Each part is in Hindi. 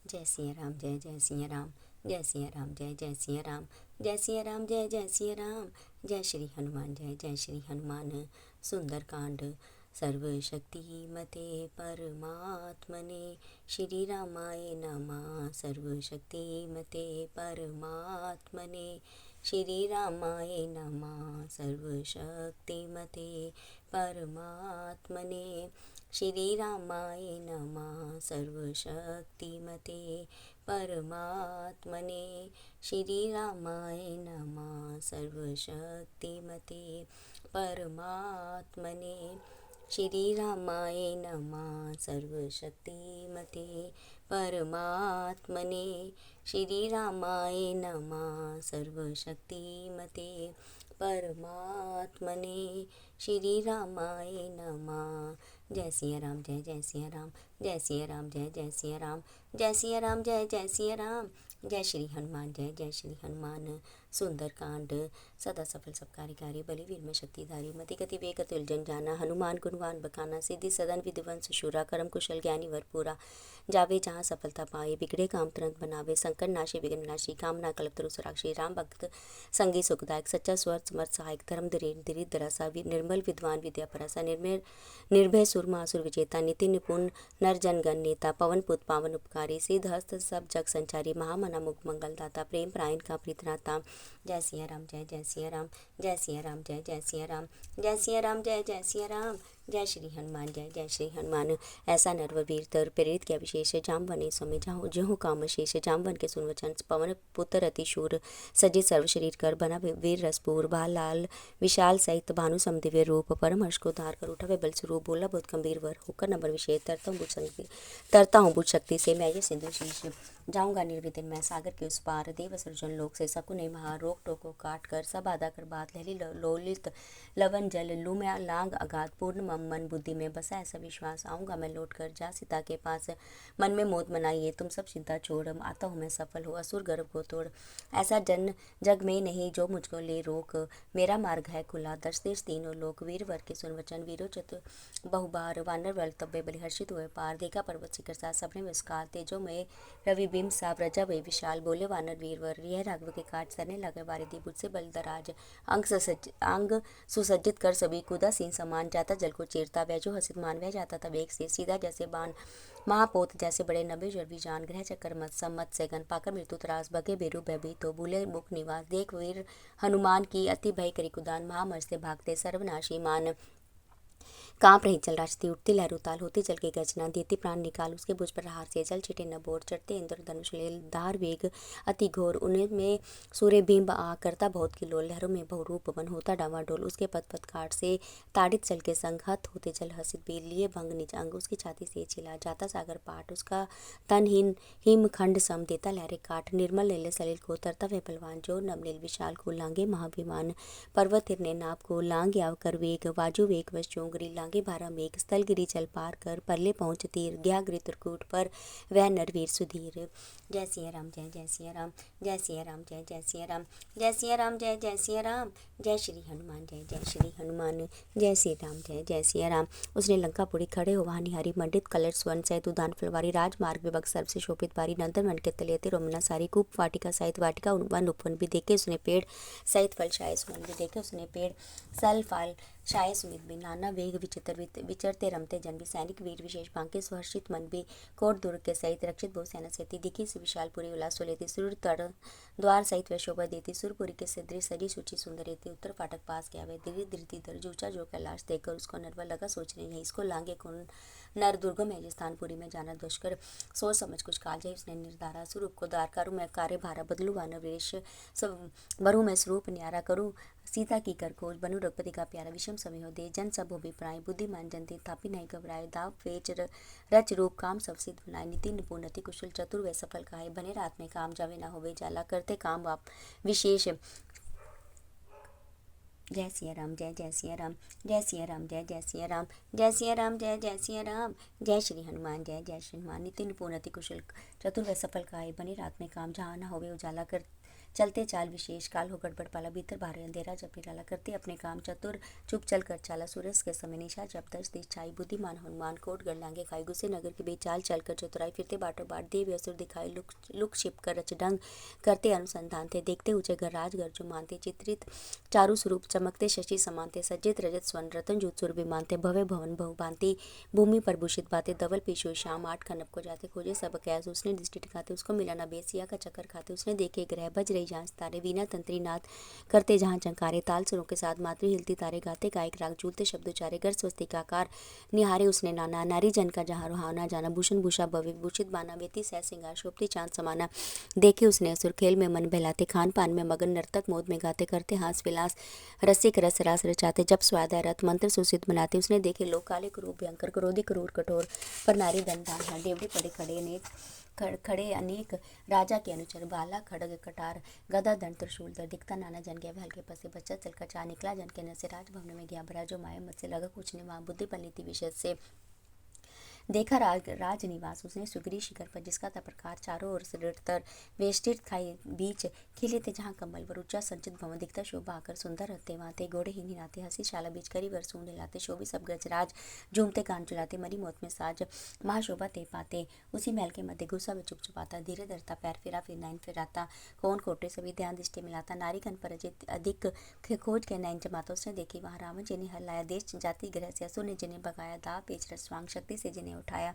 जय सिया राम जय जय सिया राम, जय सिया राम जय जय सिया राम, जय सिया राम जय जय सिया राम, जय श्री हनुमान जय जय श्री हनुमान। सुंदर कांड। सर्वशक्तिमते परमात्मने श्री रामाय नमः। सर्वशक्तिमते परमात्मने श्री रामाय नमः। सर्वशक्तिमते परमात्मने श्री रामाय नमः। सर्वशक्तिमते परमात्मने श्री रामाय नमः। सर्वशक्तिमते परमात्मने श्री रामाय नमः। सर्वशक्तिमते परमात्मने श्री रामाय नमः। सर्वशक्तिमते परमात्मने श्री रामाय नमः। जय सिया राम जय जय सिया राम, जय सिया राम जय जय सिया राम, जय सिया राम जय जय सिया राम, जय श्री हनुमान जय जय श्री हनुमान। सुंदर कांड। सदा सफल सब कार्यकारी बलिवीर में शक्तिधारी मति गति वेग अतुल जन जाना। हनुमान गुणवान बखाना सिद्धि सदन विद्वंस शूरा करम कुशल ज्ञानी वर पूरा। जावे जहाँ सफलता पाए बिगड़े काम तुरंत बनावे। संकट नाशी विघ्न नाशी कामना कल्प तरु सुराक्षी। राम भक्त संगी सुखदायक सच्चा स्वर समर्थ सहायक धर्म दरिद्र दरासा निर्मल विद्वान विद्या परसा। निर्भय सुरमा असुर विजेता नितिन निपुण नर जन गण नेता। पवन पुत पावन उपकारी सिद्ध हस्त सब जग संचारी। महामना मुख मंगल दाता प्रेम प्रायण का प्रीतनाता। जय सिया राम जय जय सिया राम, जय सिया राम जय जय सिया राम, जय सिया राम जय जय सिया राम, जय श्री हनुमान जय जय श्री हनुमान। ऐसा नरवर वीर तर प्रेरित किया विशेष जामवने समय जाहु जहु काम शेष। जामवन के सुन वचन पवन पुत्र अति शूर। सजे सर्व शरीर कर बना वीर रसपूर। बाल लाल विशाल सहित भानु सम दिव्य रूप। परम हर्ष को धार कर उठा वे बल स्वरूप। बोला बहुत गंभीर वर होकर नंबर विषय। तरता हूँ बुझ शक्ति से मैं ये सिंधु शीश। जाऊंगा निर्विघ्न मैं सागर के उस पार। देव सृजन लोक से सकुने महा। रोक टोको काट कर सब आदा कर बात। लहली लोलित लवन जल लू मैं लांग अगाध। पूर्ण मन बुद्धि में बसा ऐसा विश्वास। आऊँगा मैं लौट कर जा सीता के पास। मन में मोद मनाइए तुम सब चिंता छोड़। आता हूँ मैं सफल हो असुर गर्भ को तोड़। ऐसा जन जग में नहीं जो मुझको ले रोक। मेरा मार्ग है खुला दस देश तीनों लोक। वीर वर के सुन वचन वीरो चतुर बहुबार। वानर वल तब्बे बलि हर्षित हुए पार। देखा पर्वत शिखर सा सबने विस्कार। तेजो में रवि बिंब सा प्रजा वे विशाल। बोले वानर वीरवर यह राघव के काट सरने लगे बारिधि बुझ से बल दराज। अंग सुसज्जित कर सभी कूदा सीन समान। जाता जल को चीरता वह जो हसित मान। वह जाता था वेग से सीधा जैसे बाण। महापोत जैसे बड़े नबे जर भी जान। ग्रह चक्कर मत सम्मत से गन पाकर मृत्यु त्रास। बगे बेरु भयभीत तो भूले मुख निवास। देख वीर हनुमान की अति भय करी कुदान। महामर से भागते सर्वनाशी मान। कांप रही चल राजती उठती लहर उताल। होती जल की गर्जना देती प्राण निकाल। उसके भुज पर हार से जल छिटे न बोर। चढ़ते इंद्र धनुष लेल धार वेग अति घोर। उनमें सूर्य बिंब आ करता बहुत किलोल। लहरों में बहुरूप वन होता डावाडोल। उसके पद पद काट से ताड़ित जल के संग। हत होते जल हसित बीर लिए भंग निज अंग। उसकी छाती से छिला जाता सागर पाट। उसका तन हिम खंड सम देता लहरे काट। निर्मल नीले सलिल को तरता वह बलवान। जो नवनील विशाल को लांगे महाभिमान। पर्वत तिरने नाप को लांग आव कर वेग। वाजु वेग वश चोंगरी लांगे भारा मेघ। स्थल गिरी चल पार कर परले पहुँच तीर। गया गिरि त्रिकूट पर वह नरवीर सुधीर। जय सिया राम जय जय सिया राम, जय सिया राम जय जय सिया राम, जय सिया राम जय जय सिया राम, जय श्री हनुमान जय जय श्री हनुमान। जय श्री राम जय जय सिया राम। उसने लंकापुरी खड़े हो वहाँ निहारी। मंडित कलश स्वर्ण सहित उदान फलवारी। राजमार्ग विभग सर्व से शोभित बारी। नंदन वन के तलेते रोमना सारी। कूप वाटिका सहित वाटिका वन उपवन भी देखे उसने पेड़ सहित फल शाये सुमन भी देखे उसने पेड़ सल फल शाये सुमित भी। नाना वेग विचित्र विचरते रमते जन भी। सैनिक वीर विशेष बांके सुहर्षित मन भी। कोट दुर्ग के सहित रक्षित बहु सेना सेती। दिखी विशालपुरी उल्लास लेती। सूर्य तर द्वार सहित वह शोभा देती। सुरपुरी के सदृश सजी सूची सुंदर रहती। उत्तर फाटक पास गया वे धीरे धीरे दर जूचा जो कैलाश देखकर उसको नरवा लगा सोचने नहीं। इसको लांगे कौन नर दुर्गम है स्थानपुरी में जाना दुष्कर। सोच समझ कुछ काज है उसने निर्धारा। स्वरूप को दार करूँ मैं कार्य भारा। बदलू वानर वेश सब भरू मैं स्वरूप न्यारा। करूँ सीता की कर खोज बनू रघुपति का प्यारा। विषम समय हो दे जन सब हो विप्राय। बुद्धिमान जनते थापी नहीं घबराए। दाव पेच रच रूप काम सब सिद्ध बनाए। नितिन निपुण अति कुशल चतुर वे सफल काहे। बने रात में काम जावे ना होवे जाला। करते काम आप विशेष। जय सिया राम जय जय सिया राम, जय सिया राम जय जय सिया राम, जय सिया राम जय जय सिया राम, जय श्री हनुमान जय जय श्री हनुमान। नितिन निपुण अति कुशल चतुर व सफल काहे। बने रात में काम जहाँ ना होवे उजाला। चलते चाल विशेष काल हो गड़बड़ पाला भीतर भारे अंधेरा जब निराला करते अपने काम चतुर चुप चल कर चाला सूरज के समय निशा जब दस दिश छाई बुद्धिमान हनुमान कोट गढ़ लांगे खाई गुस्से नगर के बीच चाल चल कर चतुराई फिरते बाटो बाट देव असुर दिखाई लुक लुक छिप कर रच ढंग करते अनुसंधान थे देखते ऊंचे घर राजगर जो मानते चित्रित चारु स्वरूप चमकते शशि समानते सज्जित रजत स्वर्ण रतन जुत्सुर विमानते भव्य भवन बहु भांति भूमि पर भूषित बातें धवल पीछू शाम 8 खनप को जाते खोजे सब कैस उसने दृष्टि टिकाते उसको मिला ना बेसिया का चक्कर खाते उसने देखे ग्रह बज रही जांच तारे वीणा तंत्री नाद करते जहाँ चंकारे ताल सुरों के साथ मातृ हिलती तारे गाते गायक राग झूलते शब्द उचारे घर स्वस्तिकाकार निहारे उसने नाना नारी जन का जहाँ रुहाना जाना भूषण भूषा भव्य भूषित बाना बेती सह सिंगार शोभती चांद समाना देखे उसने असुर खेल में मन बहलाते खान पान में मगन नर्तक मोद में गाते करते हास विलास रसिक रस रास रचाते जब स्वाद रथ मंत्र सुसित बनाते उसने देखे लोग काले क्रूप भयंकर क्रोधी क्रूर कठोर पर नारी दन दान डेवड़ी पड़े खड़े अनेक खड़े अनेक राजा के अनुचर बाला खड़ग कटार गदा दंड त्रिशूल दर दिखता नाना जन गया हल्के पसे बच्चा चलकर चा निकला जन के न से राजभवन में गया भरा जो माया मत से लगा कुछ ने वहाँ बुद्धि पलनीति विषय से देखा राज निवास उसने सुगरी शिखर पर जिसका था प्रकार चारों ओर से तर वेष्टित खाई बीच खिले थे जहाँ कमल वर उच्चा संचित भवन दिखता शोभा आकर सुंदर रहते वहां घोड़े ही निराते हंसी शाला बीच करी वर सूंढ लाते शोभी सब गजराज झूमते कान चुलाते मरी मौत में साज महाशोभा ते पाते उसी महल के मध्य घुसा व चुप चुपाता धीरे धरता पैर फिरा फिर नैन फिराता कौन कोटे सभी ध्यान दृष्टि मिलाता नारी कन पर अधिक खोज के नैन जमाता उसने देखी वहाँ रावण जिन्हें हर लाया देश जाति ग्रह से असुर ने जिन्हें बगाया दाव पेच रसवांग शक्ति से जिन्हें उठाया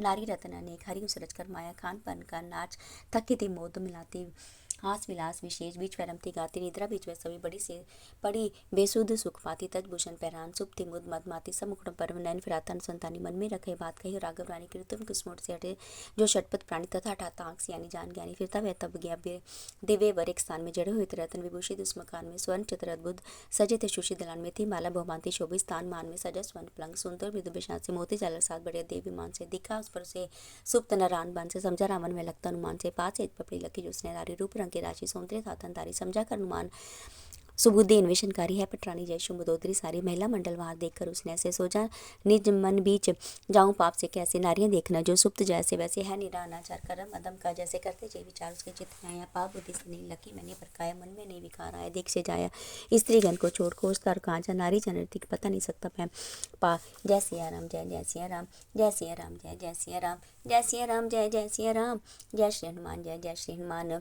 नारी रतन अनेक हरि उसरज कर माया खान पन का नाच थकी थी मोद मिलाती हास विलास विशेष बीच पैरमती गाती निद्रा बीच में सभी बड़ी से पड़ी बेसुध सुख पाती तजभूषण पैरान सुप्ति मुद मद माती समुख पर नैन फिराता संतानी मन में रखे बात कही राघव रानी की तुम किस्मोट से हटे जो षटपथ प्राणी तथा हटाता आंख यानी जान ज्ञानी फिरता वह तब गया दिव्य वर एक स्थान में जड़े हुए रतन विभूषित उस मकान में स्वर्ण चित्र अद्भुत सजे थे सुशी दलान में थी माला बहुमांति शोभित स्थान मान में सजा स्वर्ण पलंग सुंदर मृदु विशाल से मोती जालर साथ बड़े देव विमान से दिखा उस पर से सुप्त नारायण बन से समझा रावण में लगता अनुमान से पास एक पपड़ी लकी जो उसने नारी रूप रंग की राशि सौंदर्य था तारी समझा कर अनुमान सुबुद्धि इन्वेशनकारी है पटरानी जय शुभदोत्री सारी महिला मंडल वहां देखकर उसने ऐसे सोचा निज मन बीच जाऊं पाप से कैसे नारियां देखना जो सुप्त जैसे वैसे है निरा अनाचार कर्म अदम का जैसे करते जे विचार उसके चित्त में आया पाप बुद्धि से नहीं लकी मैंने परकाया मन में नहीं विकार आया देख से जाया स्त्रीगण को छोड़ खोज कर कहाँ जा नारी जनरती पता नहीं सकता मैं पा जय सिया राम जय जय सिया राम जय सिया राम जय जय सिया राम जय सिया राम जय जय सिया राम जय श्री हनुमान जय जय श्री हनुमान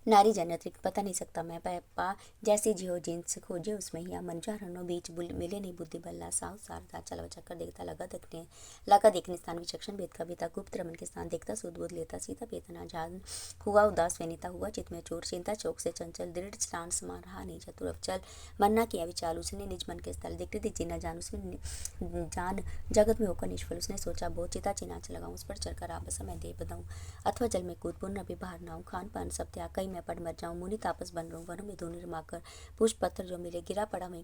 नारी जनत्रिक पता नहीं सकता मैं पा जैसे जियो जिनसे खोजे उसमें ही मंजा रनो बीच मिले नहीं बुद्धि बल्ला साहु सारदा चलवा चक्कर देखता लगा देखने स्थान विचक्षण भेद का बीता गुप्त रमन के स्थान देखता सुध बुध लेता सीता पेतना जान हुआ उदास वनिता हुआ चित में चोर चिंता चौक से चंचल दृढ़ स्नान समा रहा नहीं चतुर अवचल मन्ना किया विचार उसने निज मन के स्थल देखते थे जिना जान उसने जान जगत में होकर निष्फल उसने सोचा बहुत चिता चिना लगाऊं उस पर चढ़कर आपस में दे बदाऊं अथवा जल में कूद पुण्य अभी बाहर नाऊं खान पान सब त्याग कहीं मैं पड़ मर जाऊं मुनि तापस बन रहूं वनों में धूनि रमाकर पुष्प पत्थर जो मिले गिरा पड़ा वहीं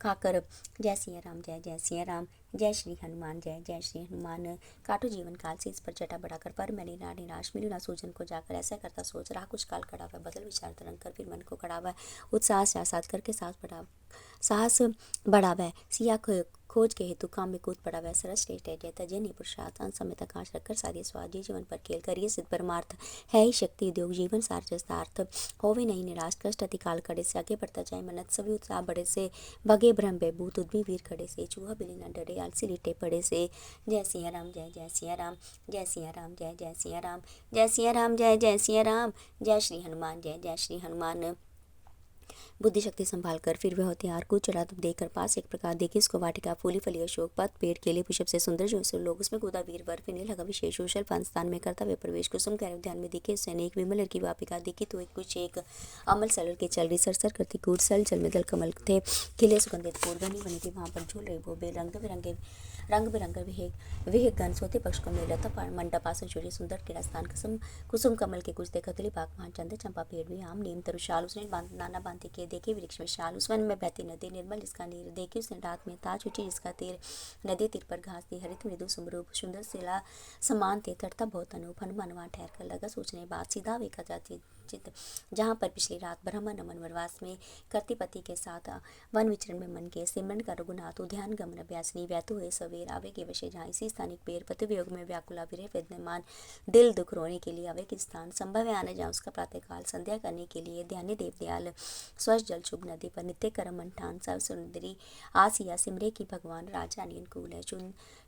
खाकर जय सिया राम जय जय सिया राम जय श्री हनुमान जय जय श्री हनुमान काटो जीवन काल से इस पर जटा बढ़ाकर पर मैंने ना निराश मिलू ना सूजन को जाकर ऐसा करता सोच रहा कुछ काल खड़ा हुआ बदल विचार तरंग कर फिर मन को खड़ा हुआ उत्साह से आसाद करके साहस बढ़ावा सिया खोज के हेतु काम में कूद पड़ा वह सरस श्रेष्ठ है जयता जय पुरुषार्थ अंत समय तक आश रखकर साधे स्वादी जीवन पर खेल कर ये सिद्ध परमार्थ है ही शक्ति उद्योग जीवन सार्थ होवे नहीं निराश कष्ट अति काल खड़े से आगे बढ़ता जाए मनत सभी उत्साह बड़े से भगे भ्रम बेभूत उद्मी वीर खड़े से चूहा बिली न डरे आलसी लिटे पड़े से जय सिया राम जय जय सिया राम जय सिया राम जय जय सिया राम जय सिया राम जय जय सिया राम जय श्री हनुमान जय जय श्री हनुमान बुद्धि शक्ति संभाल कर फिर वह हथियार को चढ़ा देकर पास एक प्रकार देखी उसको वाटिका फूली फली अशोक पत पेड़ केले पुष्प से सुंदर जो से लोग उसमें कूदा वीर वर फिरने लगा विशेष उशल स्थान में करता वे प्रवेश कुसुम के ध्यान में दिखे उसने एक विमल की वापिका देखी तो एक कुछ एक अमल सलल के चल रही सरसर करती कूद सल जल में दल कमल थे खिले सुगंधित फूल बनी बनी थी वहां पर झूल रहे बोबे रंग बिरंगे विह गन सोते पक्ष को मेलता मंडपासन सूर्य सुंदर क्रीड़ा स्थान कुसुम कमल के कुछ देखतली बाग वहां चंद चंपा पेड़ भी आम नीम तरुशाल उसने नाना बांधे के देखे वृक्ष में शाल उस वन में बहती नदी निर्मल जिसका नीर देखी उसने रात में ताज ऊंची जिसका तीर नदी तीर पर घास थी हरित मृदु सुमरूप सुंदर शिला समान थे तटता बहुत अनूप हनुमान वहां ठहर कर लगा सोचने बात सीधा वेखा जाती विराजित, जहाँ पर पिछली रात ब्रह्म नमन वनवास में करती पति के साथ वन विचरण में मन के सिमरन का रघुनाथ उद्यान गमन अभ्यासनी व्यत हुए सवेर आवे के वशे, जहाँ इसी स्थानिक पेड़ पति वियोग में व्याकुला विरह विद्यमान, दिल दुख रोने के लिए आवे के स्थान संभव है आने, जहाँ उसका प्रातःकाल संध्या करने के लिए ध्यानी देव दयाल स्वच्छ जल शुभ नदी पर नित्य कर्म अंठान सब सुंदरी आसिया सिमरे की भगवान राजरानी अनुकूल है,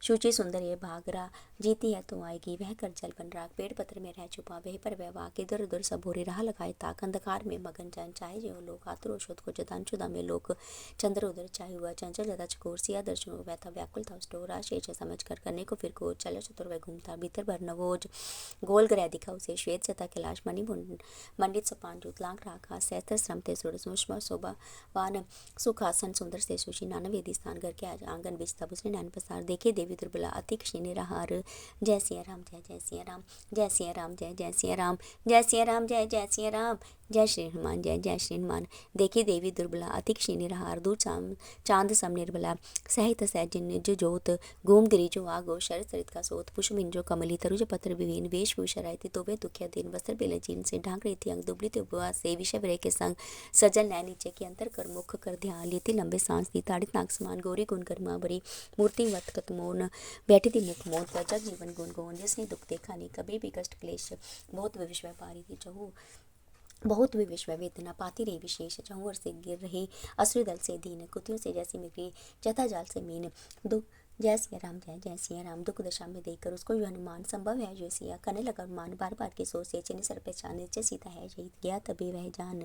शुचि सुंदर ये भागरा जीती है तो आएगी वह कर जल बन राग, पेड़ पत्र में रह छुपा वह पर व्यवहार इधर उधर सब भोरे राह लगाए ताक, अंधकार में मगन जन चाहे जो लोग आतुर औषध को जदान चुदा में लोग चंद्र उधर चाहे हुआ चंचल जदा चकोर सिया दर्शन हो वैथा व्याकुल था स्टोरा शेष समझ कर करने को फिर को चलो चतुर वह घूमता भीतर भर नवोज गोल ग्रह दिखा उसे श्वेत चता कैलाश मणि मंडित सपान जूत लांग राखा सहस्त्र श्रम ते सुर सुषमा शोभा वान सुखासन सुंदर से सुशी नाना वेदी स्थान घर के आज आंगन बीच तब उसने नैन पसार देखे देवी दुर्बला अति क्षीण रहार, जय सिया राम जय जय सिया राम, जय सिया राम जय जय सिया राम, जय सिया राम जय जय सिया राम, जय श्री हनुमान जय जय श्री हनुमान। देखी देवी दुर्बला अति क्षीण रहार, दूर चांद सम निर्बला सहित सहजिन निज जोत, गोम गिरी जो आगो शरद सरित का सोत, पुष्पिन जो कमली तरुज पत्र विहीन, वेशभूषा रहती तो वे दुखिया दिन, वस्त्र बेल जीर्ण से ढांक रही थी अंग दुबली ते उपवास से, विषय विरह के संग सजल नैन नीचे की अंतर कर मुख कर ध्यान, लेती लंबे सांस दी ताड़ित नाग समान, गौरी गुण कर्मा भरी मूर्ति वत कत मौन, बैठी थी मुख मौत जग जीवन गुण गौन, जिसने दुख देखा नहीं कभी भी कष्ट क्लेश, बहुत विश्व पारी थी चहु बहुत भी विश्व वेदना पाती रही विशेष, चहुर से गिर रही असुर दल से दीन, कुतियों से जैसी मिगरी जथा जाल से मीन, दुख जय सिया राम जय जय सिया राम, दुख दशा में देखकर उसको यह अनुमान संभव है जो सिया करने लगा अनुमान, बार बार के सोच से चने सर पहचान नीचे सीता है शहीद गया तभी वह जान,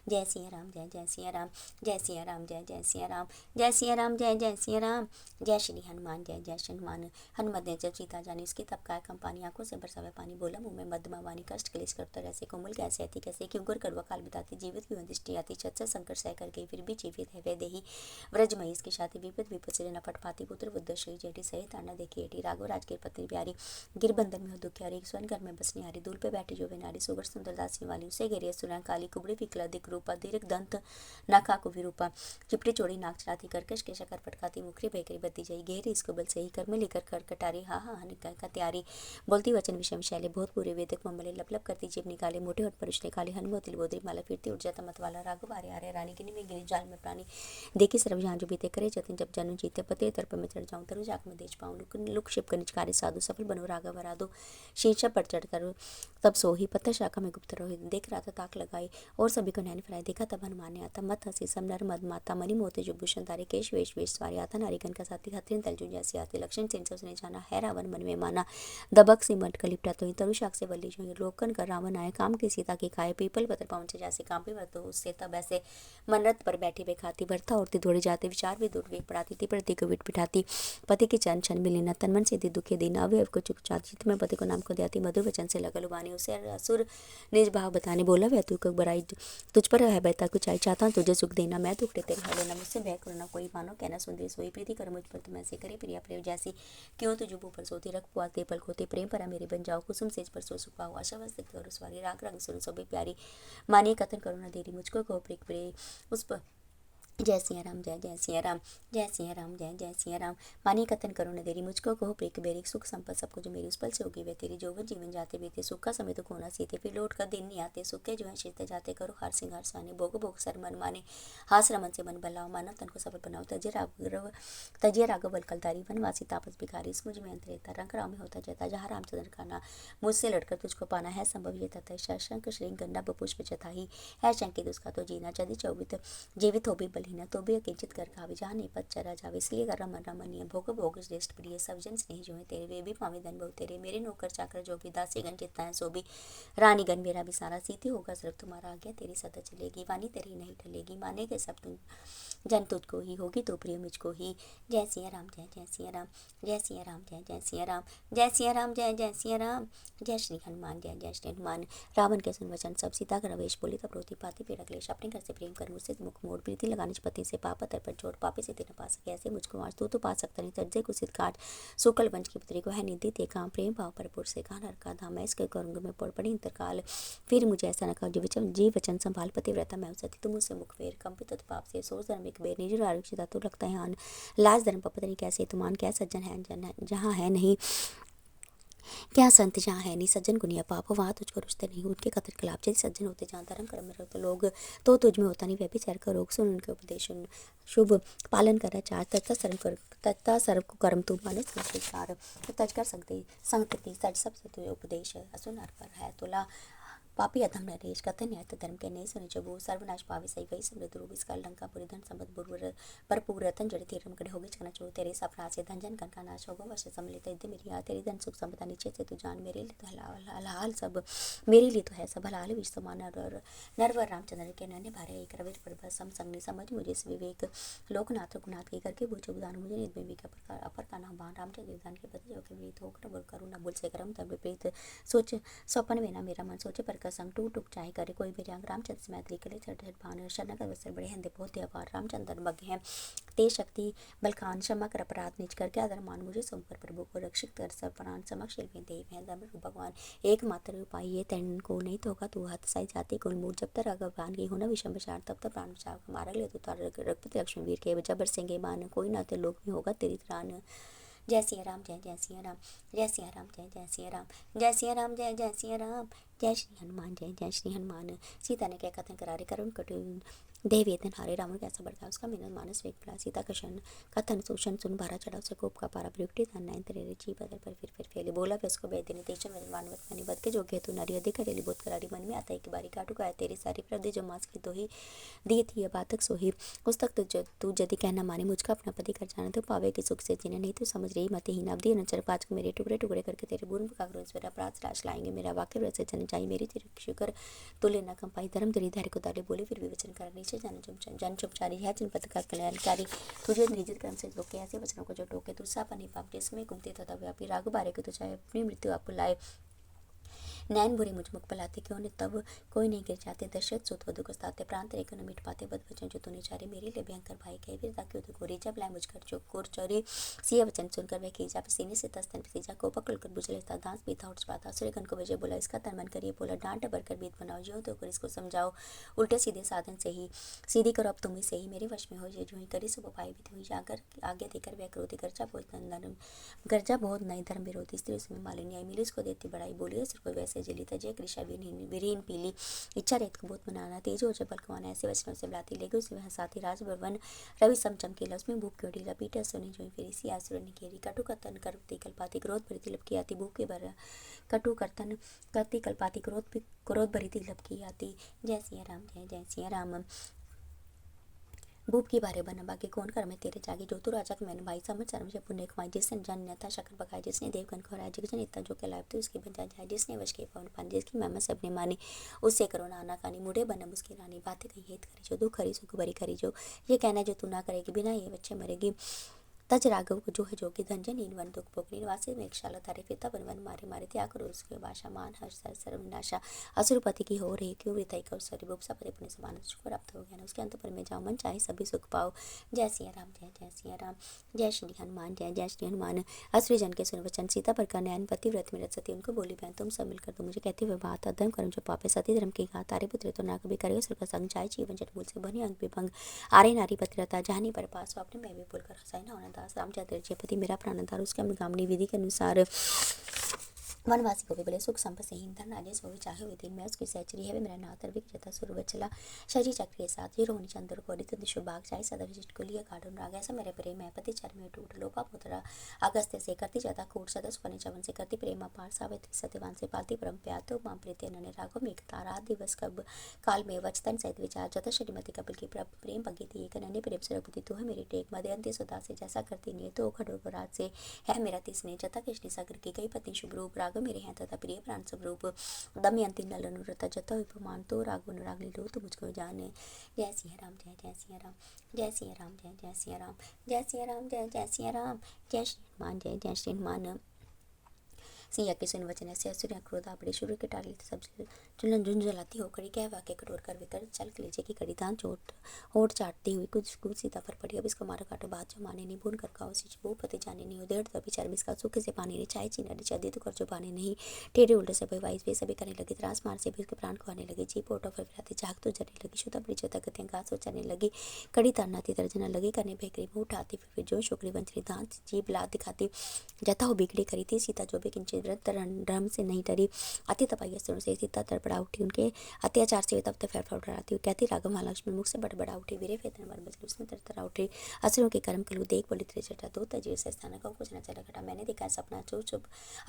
जय सिया राम जय जय सिया राम, जय सिया राम जय जय सिया राम, जय सिया राम जय जय सिया राम, जय श्री हनुमान जय जय श्री हनुमान। हनुमत ने जब सीता जानी उसकी तब काय कम पानी आंखों से बरसावे पानी, बोला मुंह में मध्यमा वाणी कष्ट क्लेश करता ऐसे कोमल कैसे आती कैसे क्यों गुर कड़वा काल बिताती, जीवित की दृष्टि आती छत से संकट सह कर गई फिर भी जीवित है वे देही, व्रज महेश की छाती विपद विपद से न पट पाती, पुत्र बुद्ध श्री जेठी सहित आना देखी एटी, राघव राज की पत्नी प्यारी गिरबंदर में हो दुखियारी, स्वर्ण घर में बसनी हारी, दूल पे बैठी जो वे नारी सुगर सुंदर दासी वाली, उसे घेरिया सुरंग काली कुबड़ी विकला दिक रूपा, दीर्घ दंत नाका कुविरूपा, चिपटी चोड़ी नाक चलाती करकश के शकर पटकाती, मुखरी बेकरी बत्ती जाई घेरी इसको बल सही कर में लेकर कर कटारी, हा हा निकाय का त्यारी, बोलती वचन विषम शैले बहुत पूरे वेदक ममले लप लप करती जीव निकाले, मोटे होठ पर उछले काले हनुमतिल बोधरी माला फिरती उठ जाता मत वाला, राघव आरे आरे रानी की में गिरी जाल में प्राणी, देखी सर्व जहाँ जो बीते करे जतिन जब जनु जीते पते तरप में चढ़ जाऊं तरु जाक में देश पाऊं, लुक छिप कर निचकारी साधु सफल बनो राघव वरादो, शीर्षा पर चढ़ कर तब सोही पत्थर शाखा में गुप्त रहो, देख रहा था ताक लगाई और सभी को नैन फराई, देखा तब हनुमान ने आता मत हंसी सम नर मद माता मणि मोते जो भूषण तारे केश वेश वेश सवारी, आता नारिगन का साथी हथिन तलजू जैसी आती, लक्ष्मण सिंह से उसने जाना है रावण मन में माना, दबक से मट कलिपटा तो तरु शाख से वल्ली जो रोकन कर रावण आए, काम की सीता की खाए पीपल पत्र पावन से जैसे काम भी वर्तो उससे तब ऐसे मनरत पर बैठी वे खाती, भरता औरती दौड़े जाते विचार भी दूर वे पढ़ाती थी, प्रति को विट पिठाती, पति के चरण छन मिलीना तन मन से दी दुखे देना, अवयव को चुक चाती में पति को नाम को देती, मधुर वचन से लगल उबानी, उसे असुर निज भाव बताने, बोला वह तू कब बराई तुझ पर है बैता कुछ आई, चाहता हूँ तुझे सुख देना मैं दुखड़े तेरे है लेना, मुझसे भय करो ना कोई मानो कहना सुंदरी सोई, प्रीति कर मुझ पर तुम ऐसे करे प्रिया प्रेम जैसी, क्यों तुझ मुँह पर सोती रख पुआ ते पल खोते, प्रेम परा मेरे बन जाओ कुसुम सेज पर सो सुख पाओ, आशा वस्त करो सवारी, राग रंग सुन सभी प्यारी, मानिए कथन करो ना देरी मुझको कहो प्रिय प्रिय उस पर, जय सिया राम जय जय सिया राम, जय सिया राम जय जय सिया राम, मानी कथन करो न देरी मुझको कहो प्रिय बेरी, सुख संपत सबको जो मेरी उस पल से होगी वे तेरी, जोवन जीवन जाते बीते सुख का समय तो खोना सीते, फिर लौट कर दिन नहीं आते, सुख के जो है शिरते जाते, करो हर सिंगार साने, भोग भोग सर मन माने, हास रमन से मन बलाओ, मानव तन को सफल बनाओ, तजिए राघव वलकलधारी वनवासी तापस भिखारी, मुझ में अंत रहता रंग राम में होता जाता, जहाँ रामचंद्र का नाम मुझसे लड़कर तुझको पाना है संभव ये तथा, शंख श्रृंग गंडा पुष्प चथाही है शंकित उसका तो जीना, यदि चौबित जीवित हो भी बलिना तो भी अकिंचित कर खावे, जहाँ निपत चरा जावे, इसलिए कर रमन रमनीय भोग भोग श्रेष्ठ प्रिय, सब जन स्नेह जो है तेरे, वे भी पावे धन बहु तेरे, मेरे नौकर चाकर जो भी दासी गण जितना है सो भी, रानी गण मेरा भी सारा, सीती होगा सिर्फ तुम्हारा आज्ञा तेरी सदा चलेगी, वाणी तेरी नहीं टलेगी, मानेगे सब तुम जन तुझको ही होगी तो प्रिय मुझको ही, जय सिया राम जय जय सिया राम, जय सिया राम जय जय सिया राम, जय सिया राम जय जय सिया राम, जय श्री हनुमान जय जय श्री हनुमान। रावण के सुन वचन सब सीता का रवेश बोली तब रोती पाती पीड़ा क्लेश, अपने घर से प्रेम कर मुझसे मुख मोड़, प्रीति लगाने पति से पापा तर पर चोट, पापी से तेना पा सके ऐसे मुझको आज तू तो पा सकता नहीं, तर्जे कुसित काट सुकल वंश की पुत्री को है निधि ते काम, प्रेम भाव पर पुर से कहा नर का धाम, मैं इसके करूंगा मैं पड़ पड़ी इंतरकाल, फिर मुझे ऐसा न कहा जी वचन संभाल पतिव्रता मैं सती, तुम मुझसे मुख फेर कंपित पाप से सोच धर्म एक बेर, निज आरक्षिता तो लगता है हान, लाज धर्म पर पता नहीं कैसे तुमान, क्या सज्जन है जहाँ है नहीं क्या संत जहाँ है नहीं सज्जन गुनिया पाप वहाँ तुझको रुचते नहीं, उनके कथन कलाप यदि सज्जन होते जहाँ धर्म कर्म में रहते लोग, तो तुझ में होता नहीं व्यभिचार का रोग। सुन उनके उपदेश सुन, शुभ पालन कर चार, तथा सर्व कर तथा सर्व को कर्म तू माने संस्कार, तज कर सकते संगति सच सब तुझे उपदेश असुन पर है तुला पापी अधम नरेश कथन न्याय धर्म के नहीं सुने जबू सर्वनाश पावे सही वही समृद्ध रूप इसका लंका पूरी धन संपद बुर्वर पर पूरतन जड़े तेरम कड़े होगी चकना चो तेरे सपना से धन जन का नाश होगा वश सम्मिलित यदि मेरी आ तेरी धन सुख संपदा नीचे से तू जान मेरे लिए तो हलाल सब मेरे लिए तो है सब हलाल विष समान नरवर रामचंद्र के नन्हे भारे एक रविर पर सम संग समझ मुझे विवेक लोकनाथ रघुनाथ के करके पूछो उदान मुझे निर्भय का प्रकार अपर का नाम भान रामचंद्र विधान के पति जो के विपरीत होकर करूँ न भूल से करम तब विपरीत सोच स्वप्न में ना मेरा मन सोचे पर संग टूट टूक चाहे करे कोई मेरे अंग रामचंद्र से मैत्री करे छठ छठ भान शरण कर वसर बड़े हंदे बहुत अपार रामचंद्र मग्न है ते शक्ति बलखान क्षमा कर अपराध निज करके आदर मान मुझे सोम पर प्रभु को रक्षित कर सब प्राण समक्ष में देव है धर्म भगवान एकमात्र उपाय ये तैन को नहीं तो होगा तू हाथ साई जाती कुल मूल जब तक भगवान की होना विषम विचार तब तक प्राण बचाव मारा ले तो तार रघुपति लक्ष्मण वीर के जबर सिंह मान कोई ना ते लोक में होगा तेरी त्राण। जय सिया राम जय जय सिया राम जय सिया राम जय जय सिया राम जय सिया राम जय जय सिया राम जय श्री हनुमान जय जय श्री हनुमान। सीता ने क्या कथन करारे करुण कटु देवी तन हारे रावण कैसा बढ़ता उसका मिलन मानस वेग पड़ा सीता कशन कथन सूषण सुन भारा चढ़ा उसे कोप का पारा प्रयुक्ति धन नयन तेरे ची बदल पर फिर फैले बोला फिर उसको बेदिनी तेजन मानवत मनी बद के जोगे तू नारी अधिक करेली बोध करारी मन में आता है कि बारी काटू का तेरी सारी प्रदे जो मास की तो ही दी थी अब तक सोही उस तक तू यदि कहना माने मुझका अपना पति कर जाना तो पावे की सुख से जिन्हें नहीं तू समझ रही मत ही नवदी नचर पाँच को मेरे टुकड़े टुकड़े करके तेरे बुन का क्रोध मेरा अपराध राश लाएंगे मेरा वाक्य वैसे जन चाहिए मेरी तेरी शुक्र तुले न कंपाई धर्म तेरी धारे को तारे बोले फिर विवेचन कर नीचे जन चुपचारी है जिन पद का कल्याणकारी तुझे निजित कर्म से रोके ऐसे वचनों को जो टोके तू सा पनी पाप जिसमें घूमते तथा व्यापी राग बारे को तो चाहे अपनी मृत्यु आप लाए नैन बुरे मुझ मुख पलाते क्यों ने तब कोई नहीं गिर जाते दशरथ सुत वधु को सताते प्रांत रेखा न मिट पाते बद वचन जो तूने चारे मेरे लिए भयंकर भाई कहे फिर ताकि उधर गोरी जब लाए मुझकर जो कोर चोरी सिया वचन सुनकर वह कीजा सीने से तस्तन सीजा को पकड़ कर बुझ लेता दांत पीता उठ पाता सूर्यगन को विजय बोला इसका तन मन करिए बोला डांट भरकर बीत बनाओ जो तो कर इसको समझाओ उल्टे सीधे साधन से ही सीधी करो अब तुम ही से ही मेरे वश में हो जो ही करी सब उपाय भी हुई जाकर आगे देकर वह क्रोधी गर्जा बहुत नई धर्म विरोधी स्त्री उसमें मालिनी आई मिली उसको देती बड़ाई बोली सिर को वैसे जली तजे कृषा विरीन पीली इच्छा रेत को बहुत मनाना तेज हो जबल कमाना ऐसे वचनों से बुलाती लेगी उसे वह साथी राज भवन रवि सम चमकीला उसमें भूख क्योड़ी लपीट सोनी जो फेरी सी आसुर ने घेरी कटु कतन करती कल्पाती क्रोध भरी तिलप की आती भूख के भर कटु कर्तन करती कल्पाती क्रोध भरी तिलप की आती। जय सिया राम जय जय सिया राम। भूप की बारे बना बाकी कौन कर मैं तेरे जागी जो तू राजा के मैंने भाई समझ शर्म से पुण्य कमाई जिसने जन्यता शक्र पकाई जिसने देवगन को हराया जिसने इतना जो कहलाए तो उसकी बन जाए जिसने वश के पवन पानी जिसकी महिमा सबने मानी उससे करो नाना कानी मुड़े बनम उसकी रानी बातें कही हेत करी जो दुख करी सुख भरी करी जो ये कहना जो तू ना करेगी बिना ये बच्चे मरेगी तज राघव को जो है जोगी धनजन इन वन दुख पोकनी वासी में एक शाला तारे फिता बन वन मारे मारे त्याग करो उसके भाषा मान हर्ष सर्व विनाशा असुरपति की हो रही क्यों वृताई कर सॉरी बुपसा पति पुण्य समान सुख प्राप्त हो गया उसके अंत पर में जाओ मन चाहे सभी सुख पाओ। जय सिया राम जय जय सिया राम जय श्री हनुमान जय जय श्री हनुमान। असुरी जन के सुन वचन सीता पर का नयन पति व्रत में सती उनको बोली बहन तुम सब मिलकर तो मुझे कहते हुए बात अधर्म कर्म जो पापे सती धर्म की घात तारे पुत्र तो ना कभी करे सुर का संग चाहे जीवन जट मूल से बने अंग विभंग आरे नारी पतिरता जहानी पर पास अपने मैं भी बोलकर हंसाई ना होना दास रामचंद्र जयपति मेरा प्राणधार उसके अनुगामनी विधि के अनुसार वनवासी को भी बोले सुख संपद से हीन धन राजेश वो भी चाहे हुए दिन में उसकी सहचरी है वे मेरा नातर भी जता सुर चला शजी चक्र के साथ ये रोहिणी चंद्र को रित दिशु बाग चाहे सदर जिट को लिया गार्डन राग ऐसा मेरे प्रेम है पति चर में टूट लोपा पुत्रा अगस्त्य से करती जाता कूट सदस पने चवन से करती प्रेमा पार सावित्री सत्यवान से पालती परम प्यातो मां प्रीति नने राघव में तारा दिवस कब काल में वचतन सहित विचार जता श्रीमती कपिल की प्रेम भगी एक नन्हे प्रेम से रघुपति तू है मेरी टेक मदयंती सुधा से जैसा करती ने तो खडोराज से है मेरा तिसने जता कृष्ण सागर की गई पत्नी शुभ रूप राग मेरे हैं तथा प्रिय प्राण स्वरूप दमयंती नल अनुरता जता विपमान तो राग अनुराग लो तो मुझको जाने। जय सिया राम जय जय सिया राम जय सिया राम जय जय सिया राम जय सिया राम जय जय सिया राम जय श्री हनुमान जय जय श्री हनुमान। सिया के सुन वचन से असुर क्रोध बड़े शुरू के टाली सब चुलन झुंझलाती हो कड़ी कह वाके कटोर कर विकर चल कलेजे की कड़ी दान चोट होठ चाटती हुई कुछ कुछ सीता पर पड़ी अब इसको मारो काटो बात जो माने नहीं भून कर खाओ सिच वो पति जाने नहीं हो डेढ़ तभी चर्म इसका सूख से पानी नहीं चाहे चीना नहीं चाहे तो कर जो पाने नहीं टेढ़े उल्टे से भाई वाइस वे सभी करने लगी त्रास मार से भी उसके प्राण को आने लगे जी पोटो पर फिराती झाग तो जरने लगी शुद्ध बड़ी जोता गतियाँ घास चलने लगी कड़ी तानाती तर्जना लगी करने बेकरी मुँह उठाती फिर जो शुक्री वंचरी दांत जीभ लाद दिखाती जता हो बिगड़ी करी थी सीता जो भी किंचित सोची धर्म से नहीं डरी, अति तपैया सुन से सीता तड़पड़ा उठी, उनके अत्याचार से तब तक फड़फड़ाती हुई कहती, राघव महालक्ष्मी मुख से बड़बड़ा उठी, वीरे वेतन वर बजली उसमें तरतरा उठी, असुरों के कर्म कलू देख बोली त्रिजटा, दो तजीर से स्थान का कुछ न चला घटा, मैंने देखा सपना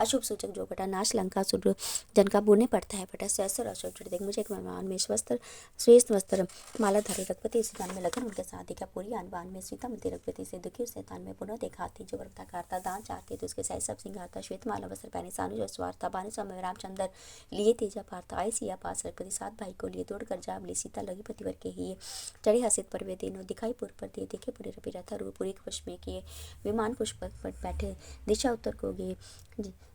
अशुभ सूचक जो घटा, नाश लंका सुर जन का बुने पड़ता है फटा, सहस्र अशुभ देख मुझे एक मान में श्रेष्ठ वस्त्र माला धरे रघुपति इसी दान में लगन उनके साथी का पूरी आनबान में सीता मिलती रघुपति से दुखी उस शैतान में पुनः देखा हाथी जो वरता करता दान चाहते तो उसके सही सब सिंगारता, श्वेत माला वस्त्र पहने सानु जो स्वार्था, बानु समय रामचंद्र लिए तेजा पारता, आई सिया पास रघुपति सात भाई को लिए दौड़ कर जा बोली, सीता लगी पतिवर के ही चढ़ी हसित पर वे तीनों दिखाई पूर्व पर दिए, देखे पूरे रवि रथा रूपुरी पुष्प में किए, विमान पुष्प पर बैठे दिशा उत्तर को गए,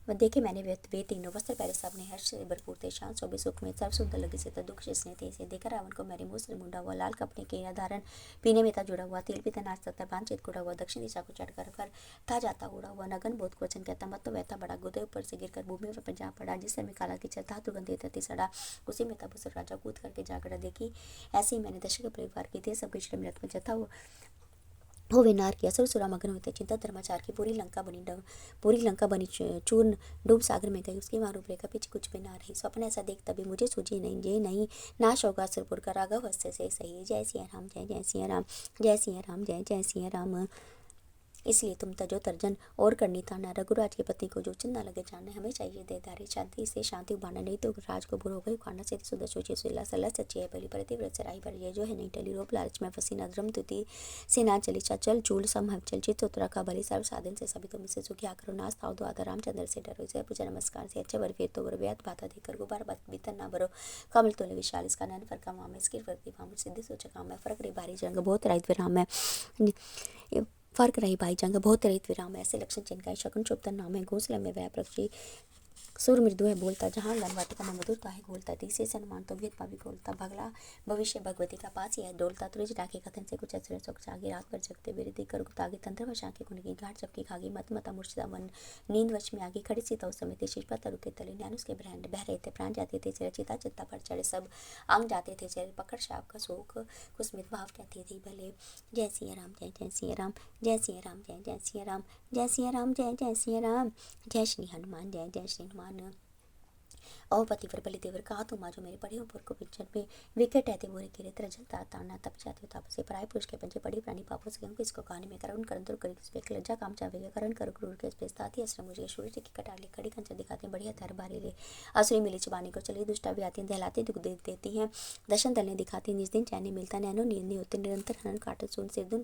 वह देखे मैंने वे तीनों वस्त्र पहले सबने हर्ष से भरपूर थे, शांत सोबे सुख में सर्व सुंदर लगी से दुख जिसने थे से देखा, रावण को मेरे मुंह से मुंडा हुआ, लाल कपड़े के धारण पीने में था जुड़ा हुआ, तिल पीता नाचता था बांचित कुड़ा हुआ, दक्षिण दिशा को चढ़कर कर था जाता उड़ा हुआ, नगन बोध को वचन कहता मत तो वहता बड़ा, गुदे ऊपर से गिरकर भूमि पर पंजाब पड़ा, जिस समय काला की चलता दुर्गंध देती सड़ा, उसी में तब राजा कूद करके जागड़ा, देखी ऐसे ही मैंने दशक परिवार की थे, सबके श्रम रथ में जथा हो विनार किया, सुरसुरा मगन होते चिंता धर्माचार की, पूरी लंका बनी चूर्ण डूब सागर में गई, उसकी वहाँ रूपरेखा पीछे कुछ भी ना रही, स्वप्न ऐसा देख तभी मुझे सूझी नहीं, जे नहीं नाश होगा सुरपुर का, राघव हस्य से सही, जय सिया राम जय जय सिया राम, जय सिया राम जय जय सिया राम। इसलिए तुम तजो तर्जन और करनी था ना, रघुराज की पत्नी को जो चिन्ह न लगे जानने, हमें चाहिए देदारी शांति से शांति उबारना, नहीं तो राज को बुरा होगा उखाड़ना, से सुंदर सोचे सुला सलाह सच्ची है पहली प्रतिव्रत सराई पर, ये जो है नहीं टली, रोप लालच में फंसी न धर्म तुति से ना चली, चल चूल सम चल चित उत्तरा का भली, सर्व साधन से सभी तुम इससे सुखी आकरो, नाश ताओ दो आधा रामचंद्र से डरो, इसे पूजा नमस्कार से अच्छे वर फिर तो वर व्यात बाता देकर गुबार बात बीतन ना भरो, कमल तोले विशाल इसका नैन फरका माम है, इसकी वर्दी पाम सिद्धि सोचका मैं फर्क रे भारी जंग बहुत राइत विराम है, फर्क रही भाई जंग बहुत रहित विराम, ऐसे लक्षण चिन्ह शकुन चुप्तन नाम है, घोंसले में वह पक्षी सुर मृदु है बोलता, जहाँ लन वाटिका में मधुरता है घोलता, तीसरे से अनुमान तो वेद पावी घोलता, भगला भविष्य भगवती का पास ही है डोलता, तुरज डाके कथन से कुछ अचरज सुख जागे, रात पर जगते विरति कर तागे, तंत्र वश आंखें कुंडगी घाट चपकी खागी, मत मता मूर्छिता मन नींद वश में आगे, खड़ी सीता उस समय थे शीशपा तरु के तले, न्यानुस के ब्रहण बह रहे थे, प्राण जाते थे चले, चिता चित्ता पर चढ़े सब अंग जाते थे चले, पकड़ शाप का शोक कुस्मित भाव कहती थी भले, जय सिया राम जय जय सिया राम, जय सिया राम जय जय सिया राम, जय सिया राम जय जय सिया राम, जय श्री हनुमान जय जय श्री हनुमान। और पतिवर बलि देवर कहा तुम जो मेरे पढ़े ऊपर को पिक्चर में विकेट है बोरे गिरे तरह जलता ताना तप जाते हो ताप से पराय पुरुष के पंजे पड़ी प्राणी पापों से गंग इसको कहानी में करुण करण दुर करी पे लज्जा काम चावेगा करण कर क्रूर के स्पेस्ताती असर मुझे सूर्य की कटाली कड़ी कंचर दिखाते बढ़िया थर बारी ले असुरी मिली चबाने को चली दुष्टा भी आती दहलाती दुख दे देती हैं दर्शन दलने दिखाती निज दिन चैन मिलता नैनो नींद नहीं होती निरंतर हनन काटत सुन सिर दुन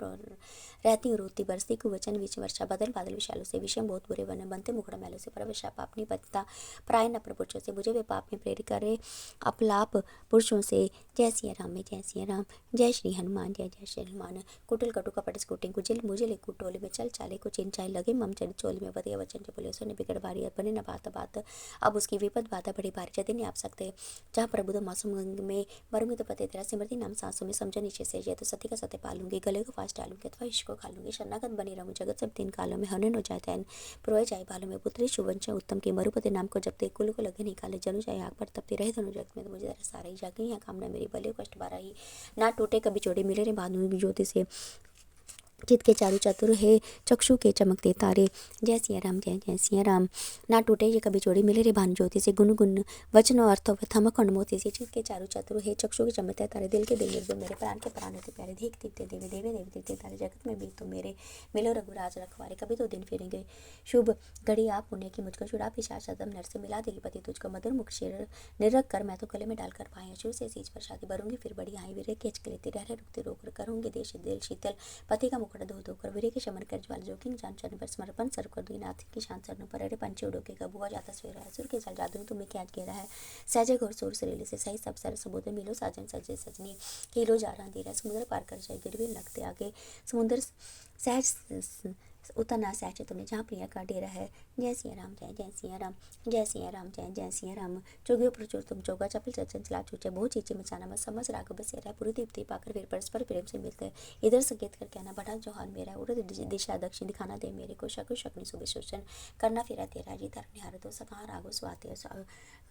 रहती हूँ रोती बरसती कुवचन विच वर्षा बदल बादल विशालों से विषम बहुत बुरे वन बनते मुखड़ा मैलों से पर विषा पापनी पतिता प्राय न प्रपुरुषों से मुझे वे पाप में प्रेरित करे अपलाप पुरुषों से जय सिया राम में जय सिया राम जय श्री हनुमान जय जय श्री हनुमान कुटिल कटु कपट स्कूटिंग कुचिल मुझे ले कुटोले में चल चाले को चिन चाय लगे मम चल चोल में बदिया वचन जो बोले उसने बिगड़ बारी बने न बात अब उसकी विपद बाधा बड़ी बारी जदि नहीं आप सकते जहाँ प्रभु तो मौसम में मरूंगी तो पते तेरा सिमरती नाम सांसों में समझा नीचे से जय तो सती का सत्य पालूंगी गले को फास्ट डालूंगी अथवा इसको खा लूंगी शरणागत बनी रहूँ जगत सब तीन कालों में हनन हो जाता है पुरोय जाए बालों में पुत्री शुभंश उत्तम की मरुपति नाम को जब तक कुल को लगे निकाले जनु जाए आग पर तपती रहे दोनों जगत में तो मुझे जरा सारा ही जागे यहाँ कामना मेरी बलियो कष्ट बारा ही ना टूटे कभी जोड़े मिले रे बांधू ज्योति से चित के चारु चतुर है चक्षु के चमकते तारे जय सिया राम जय जय सिया राम ना टूटे ये कभी जोड़ी मिले रे भानु ज्योति से गुन गुन वचन अर्थ थमक मोती से चित के चारु चतुर है चक्षु के चमकते तारे दिल के दिल निर्भय मेरे प्राण के प्राण होते प्यारे देख दीप्ते देवी देवी देवी दीप्ते तारे जगत में भी तो मेरे मिलो रघुराज रखवारे कभी तो दिन फिरेंगे शुभ घड़ी आप पुण्य की मुझको चुरा पिशाच सदम नर से मिला देगी पति तुझको मधुर मुख शेर निरख कर मैं तो गले में डालकर पाए शिव से सीज पर शादी भरूंगी फिर बड़ी आई वीरे केच के लेती रह रुकते रोक करूंगी देश दिल शीतल पति का मुखड़ा धो धोकर वीरे के शमन कर ज्वाल जोगिंग जान चरण पर समर्पण सर कर दुई नाथ की शांत चरणों पर अरे पंचे उड़ोके का बुआ जाता सवेरा है सुर के जल जादू तुम्हें क्या घेरा है सहजे घोर सुर सरेले से सही सब सर समुद्र मिलो साजन सजे सजनी हीरो जा रहा अंधेरा समुद्र पार कर जाए गिरवी लगते आगे समुद्र सहज उतना सहज तुमने जहाँ प्रिया का डेरा है जय सिया राम जय जय सिया राम जय सिया राम जय जय सिया राम जोगियो प्रचुर तुम जोगा चपल चर्चन चला चूचे बहुत चीचे मचाना मत समझ राघव बसेरा पूरी दीप्ति पाकर फिर परस्पर प्रेम से मिलते हैं इधर संकेत कर कहना बड़ा जोहार मेरा उड़द दिशा दक्षिण दिखाना दे मेरे को शकु शकनी सुबह शोषण करना फिरा तेरा जी धरने हार दो सका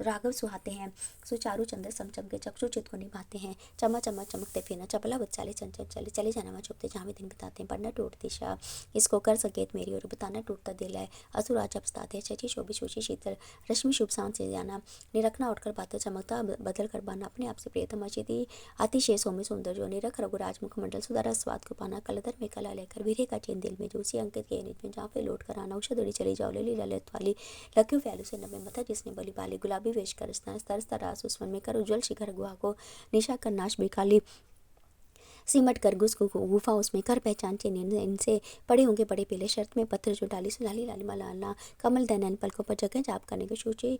राघव सुहाते हैं सुचारू चंद्र समचम के चक्षु चित को निभाते हैं चमा चमा चमकते फिरना चपला बच्चाले चंचल चले चले जाना चुपते जहाँ भी दिन बिताते हैं पढ़ना टूट दिशा इसको कर सकेत मेरी और बताना टूटता दिल है असुराज जपस्ताते शची शोभी शोषी शीतल रश्मि शुभ सांस से जाना निरखना उठकर बातें चमकता बदल कर बाना अपने आप से प्रियतम अचिति अतिशय सौम्य सुंदर जो निरख रघुराज मुखमंडल सुधारा स्वाद को पाना कलदर में कला लेकर वीरे का चेन दिल में जोशी अंकित के निज में जहाँ पे लौट कर आना औषध उड़ी चली जाओ लेली ललित वाली लक्ष्य फैलू से नबे मथा जिसने बली बाली गुलाबी वेश कर स्तर स्तर स्तर आस उस्मन में कर उज्जवल शिखर गुहा को निशा कर नाश बेकाली सिमट कर घुस गुफा उसमें कर पहचान चिन्ह इनसे पड़े होंगे बड़े पीले शर्त में पत्थर जो डाली सुलाली लाली मलाना कमल दनन पलकों पर जगह जाप करने के सोचे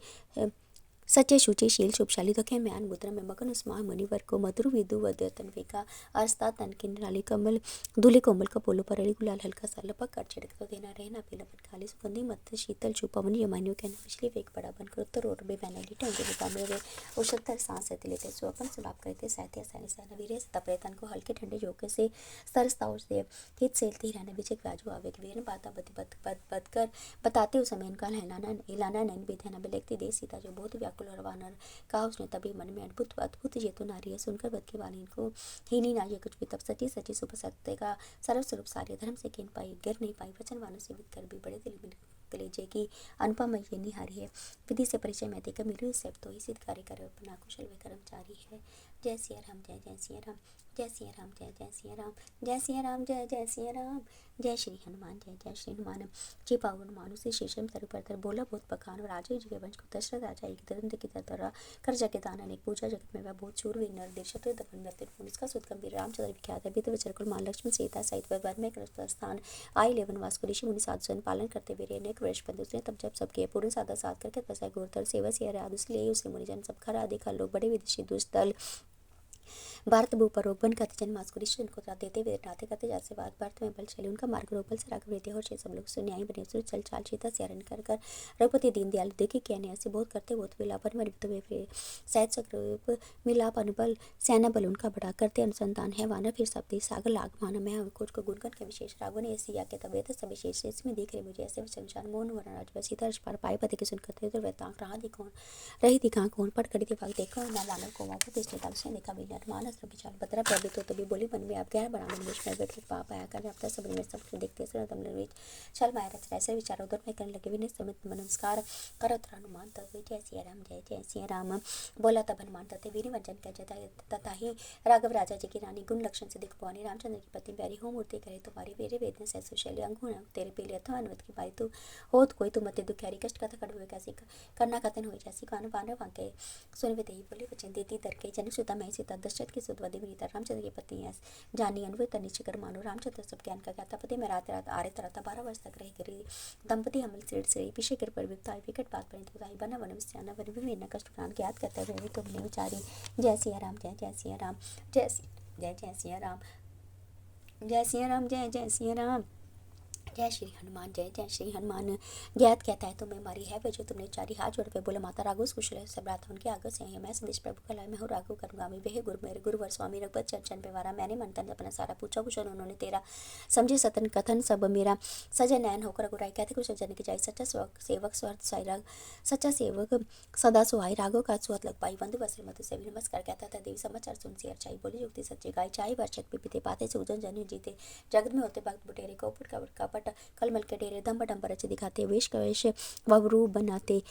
सच्चे शुचि शील शुभशाली तो म्यान मुद्रा में मगन उस महा मुनिवर को मधुर विदु वदन विका अस्ता तन की निराली कमल दूल्हे कोमल का पोलो परली गुलाल हल्का सा लपक कर छिड़क तो देना रहना पीलापन खाली सुगंधी मत शीतल शुपवन यमानियों के पिछली वेग बड़ा बनकर उत्तर और बे बैनली टंगे मुकाबले वे उषत्तर सांस लेते लेते सुअपन सुलाप करते साहित्य सैनी सैन वीर तपरे तन को हल्के ठंडे झोंके से सरसता से हित सेलती रहना विजय राजू आवे वीर बाता बत बत बत बत कर बताते उस समय इनका हिलाना हिलाना नैन बेधना बिलकती दे सीता जो बहुत व्याकुल और वानर कहा उसने तभी मन में अद्भुत अद्भुत ये तो नारी है सुनकर बद की वाणी को ही नहीं ना ये कुछ भी तब सची सची सुप सत्य का सर्व स्वरूप सारे धर्म से कीन पाई गिर नहीं पाई वचन वानों से विद कर भी बड़े दिल में कलेजे की अनुपम ये निहारी है विधि से परिचय में देकर मिलू सब तो ही सिद्ध कार्य करे अपना कुशल व कर्मचारी है जय सिया राम जय जय सिया राम जय सिया राम जय जय सिया राम जय सिया राम जय जय सिया राम जय श्री हनुमान जय जय श्री हनुमान जी पावन मानुषी शेषम तरुपर बोला बहुत पखान राजा जी के वंश को दशरथ राजा एक दंत की तरह कर जगह दान एक पूजा जगत में वह बहुत शूरवीर नर देश शत्रु दमन व्यक्ति पुलिस का सुत गंभीर रामचंद्र विख्यात है बीते विचर कुल मान लक्ष्मण सीता सहित वर में स्थान आई लेवन वास को ऋषि मुनि साधु सन पालन करते हुए अनेक वर्ष बंधु उसने तब जब सबके पूर्ण सादा साध करके तसा घोरतर सेवा से राध उसलिए उसे मुनिजन सब खरा देखा लोग बड़े विदेशी दुष्टल भारत भू पर रोगबन कहते जन मास को ऋषि उनको देते हुए नाते करते जैसे बात भारत में बल चले उनका मार्ग रोगबल से राघव रहते और सब लोग सुन्यायी बने सुर चल चाल चीता से हरण कर रघुपति दीनदयाल देखे क्या न्याय से बहुत करते बहुत विलापन मरित हुए फिर सहज स्वरूप मिलाप अनुबल सेना बल उनका बड़ा करते अनुसंधान है वानर फिर सब सागर लाग माना मैं कुछ को गुणगन के विशेष राघव ने ऐसी आके तब सब विशेष इसमें देख रहे मुझे ऐसे शमशान मोहन वरण राज सीता पर पाए पति के सुन करते तो वैतांग रहा दिखौन रही दिखा कौन पढ़ करी दिखाग देखो ना वानर को वापस इसने तब से देखा विचार मानस विचार बतरा प्रभु तो तभी बोली मन में आप गहरा बना में में बैठे पाप आया कर अब सब में सब देखते से दम ले चल माया रच ऐसे विचार उधर में करने लगे विनय समित नमस्कार करत हनुमान तब जय सिया राम जय जय सिया राम बोला तब हनुमान तथे वीर वंचन कर जता तथा ही राघव राजा जी की रानी गुण लक्षण से दिख भवानी रामचंद्र की पत्नी प्यारी हो मूर्ति करे तुम्हारी वेरे वेदन से सुशैली अंगुण तेरे पीले अथवा अनुवत की बाई तू हो कोई तुम मत दुखियारी कष्ट कथा कड़वे कैसी करना कथन हो जैसी कान बानर वांके सुनवे देही बोले वचन देती तरके जनक सुता मैं सीता दशरथ की सुतवदी विनीता रामचंद्र की पत्नी है जानी अनवत निश्चकर मानो रामचंद्र सब ज्ञान का ज्ञाता पति मैं रात रात आरे तरता 12 वर्ष तक रह गिरी दंपति हमल सिर से पीछे गिर पर विपता विकट बात पर उदाई बना वन विस्याना वन विभिन्न कष्ट प्राण ज्ञात करता हुए तुमने विचारी जय सिया राम जय जय सिया राम जय जय सिया राम जय सिया राम जय जय सिया राम जय श्री हनुमान जय जय श्री हनुमान ज्ञात कहता है तुम्हें मारी है वे जो तुमने चारी हाथ जोड़ के बोले माता राघव कुशल सब रात उनके आगे से है मैं संदेश प्रभु कला मैं हूँ राघव करूँगा मैं वे गुरु मेरे गुरुवर स्वामी रघुपत चर्चन पे वारा मैंने मन तन अपना सारा पूछा कुछ उन्होंने तेरा समझे सतन कथन सब मेरा सजय नयन होकर गुराई कहते कुछ जन की जाए सच्चा सेवक स्वार्थ साई सच्चा सेवक सदा सुहाई राघव का सुहत लग पाई बंधु वस्त्र मधु से भी नमस्कार कहता था देवी समाचार सुन सी अच्छाई बोली युक्ति सच्ची गाय चाय वर्षक पीते पाते से उजन जन जीते जगत में होते भक्त बुटेरे को कपट कलमल के डेरे दम्ब डम्ब रच दिखाते वेश कवेश वरूप बनाते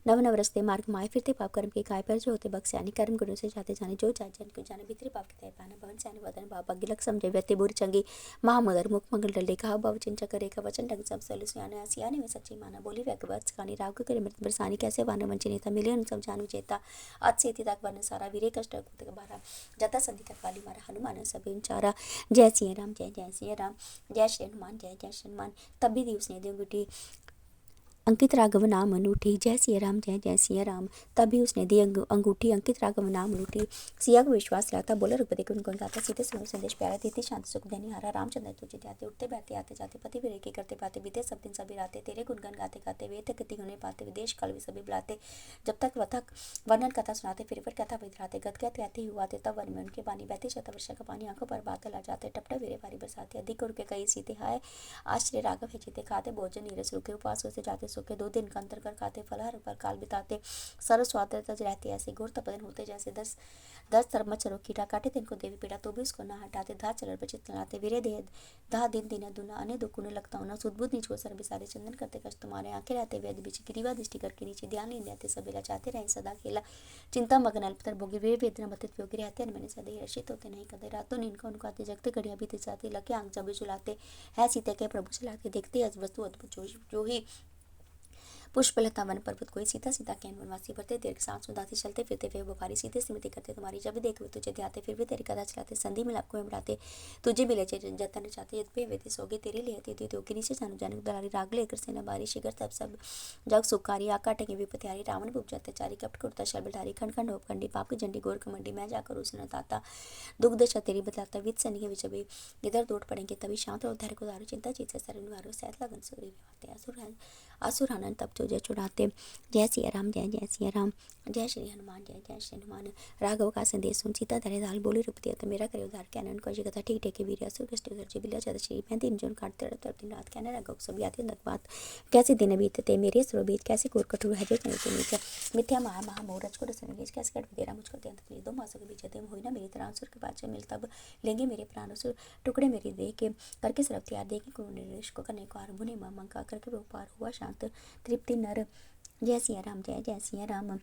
नव नव रस्ते मार्ग माए फिरते पाप कर्म के काय पर जो होते बक्से यानी कर्म गुरु से जाते जाने जो जाए जन को जाने भीतरी पाप के तय पाना भवन से आने वदन बाबा गिलक समझे व्यक्ति बुरी चंगी महामदर मुख मंगल डल देखा भव चिंचा करे का वचन ढंग सब सलु सियाने सियाने में सच्ची माना बोली व्यक्ति कानी राग करे मृत बरसानी कैसे वान वंची नेता मिले उन सब जानू चेता आज से तक वन सारा वीरे कष्ट बारा जता संधि तक वाली मारा हनुमान सभी चारा जय सिया राम जय जय सिया राम जय श्री हनुमान जय जय श्री हनुमान तब भी दिवस ने देवगुटी अंकित राघव नाम अनूठी जय सिया राम जय जय सिया राम तभी उसने दी अंगूठी अंकित राघव नाम अनूठी सिया को विश्वास लाता बोला रघुपति को उनको गाता सीधे सुनो संदेश प्यारा देती शांति सुख देनी हारा रामचंद्र तुझे जाते उठते बैठते आते जाते पति भी रेखे करते पाते बीते सब दिन सभी राते तेरे गुणगन गाते गाते वेद गति गुणे पाते विदेश काल भी सभी बुलाते जब तक वथक वर्णन कथा सुनाते फिर कथा विधराते गदगद कहते हुआ तब वन में उनके पानी बहते शत वर्षा का पानी आंखों पर बादल आ जाते टपटा वीरे भारी बरसाते अधिक उनके कई सीते हाय आश्चर्य राघव है जीते खाते भोजन नीरस रुके उपवास से जाते सो के 2 दिन का अंतर कर खाते, फलाहार पर काल बिताते, सर्व स्वाद तज रहती, ऐसे घोर तपन होते जैसे 10 मच्छरों कीड़ा काटे तिनको देवी पीड़ा, तो भी उसको ना हटाते, धा चलर बचित चलाते, वीरे देह धा दिन दिन दुना अने दुकुने लगता होना, सुदबुद नीच को सर बिसारे, चंदन करते कष्ट तुम्हारे, आंखें रहते वेद बीच, गिरीवा दृष्टि करके नीचे, ध्यान नहीं रहते सबेला, चाहते रहे सदा खेला, चिंता मगन अल्पतर भोगी, वे वेदना बतित योगी रहते, मैंने सदै हर्षित होते नहीं कदे, रातों नींद को उनको आते, जगते घड़ियां बीते जाती, लके आंख जबे चुलाते है, सीते के प्रभु चलाते, देखते अज वस्तु अद्भुत जो ही पुष्पलता वन पर्वत कोई, सीता सीता कैन वनवासी, भरते दीर्घ सांस उदासी, चलते फिरते वे बुखारी, सीधे स्मृति करते तुम्हारी, जब देख वे तुझे ध्याते, फिर भी तेरी कथा चलाते, संधि मिलाप को बढ़ाते, तुझे मिले जतन चाहते, यद पे वे सोगे तेरी लेते थे, तो नीचे जानु जाने दलारी, राग लेकर सेना बारी, शिखर तब सब जग सुकारी, आकाटेंगे विपत्यारी, रावण बुप जाते चारी, कपट कुर्ता शल बिठारी, खंड खंड होप खंडी, पाप की झंडी गोर कमंडी, मैं जाकर उसने ताता, दुख दशा तेरी बताता, विद सनी विचबे, इधर दौड़ पड़ेंगे तभी शांत और धैर्य को दारू, चिंता चीत से सर निवारो, सैत लगन सूर्य विवाते, असुर आनंद तब तुझे छुड़ाते, जय सिया राम जय सिया राम, जय श्री हनुमान जय श्री हनुमान, राघव का संदेश सुन, सीता धरे दाल बोली रूप दिया, तो मेरा करे उधार, कैनन को कथा ठीक टेके वीर, असुर कष्ट उधर जी बिला चद श्री, मैं दिन जोन काटते रहते दिन रात, कहने राघव सब याति नक बात, कैसे दिन बीतते मेरे सुर बीत, कैसे कोर कठोर है जो चलते नीचे, मिथ्या महा महा मोरज को रसन गेज, कैसे कट देरा मुझको अत्यंत प्रिय, दो मासों के बीच ते होई ना मेरी तरह, असुर के पास मिल तब लेंगे मेरे प्राण, असुर टुकड़े मेरे दे के करके सरफ तैयार देखे को निर्देश को करने को आरंभ मंका करके वो पार हुआ शांत, तृप्ति नर, जय सिया राम जय सिया राम,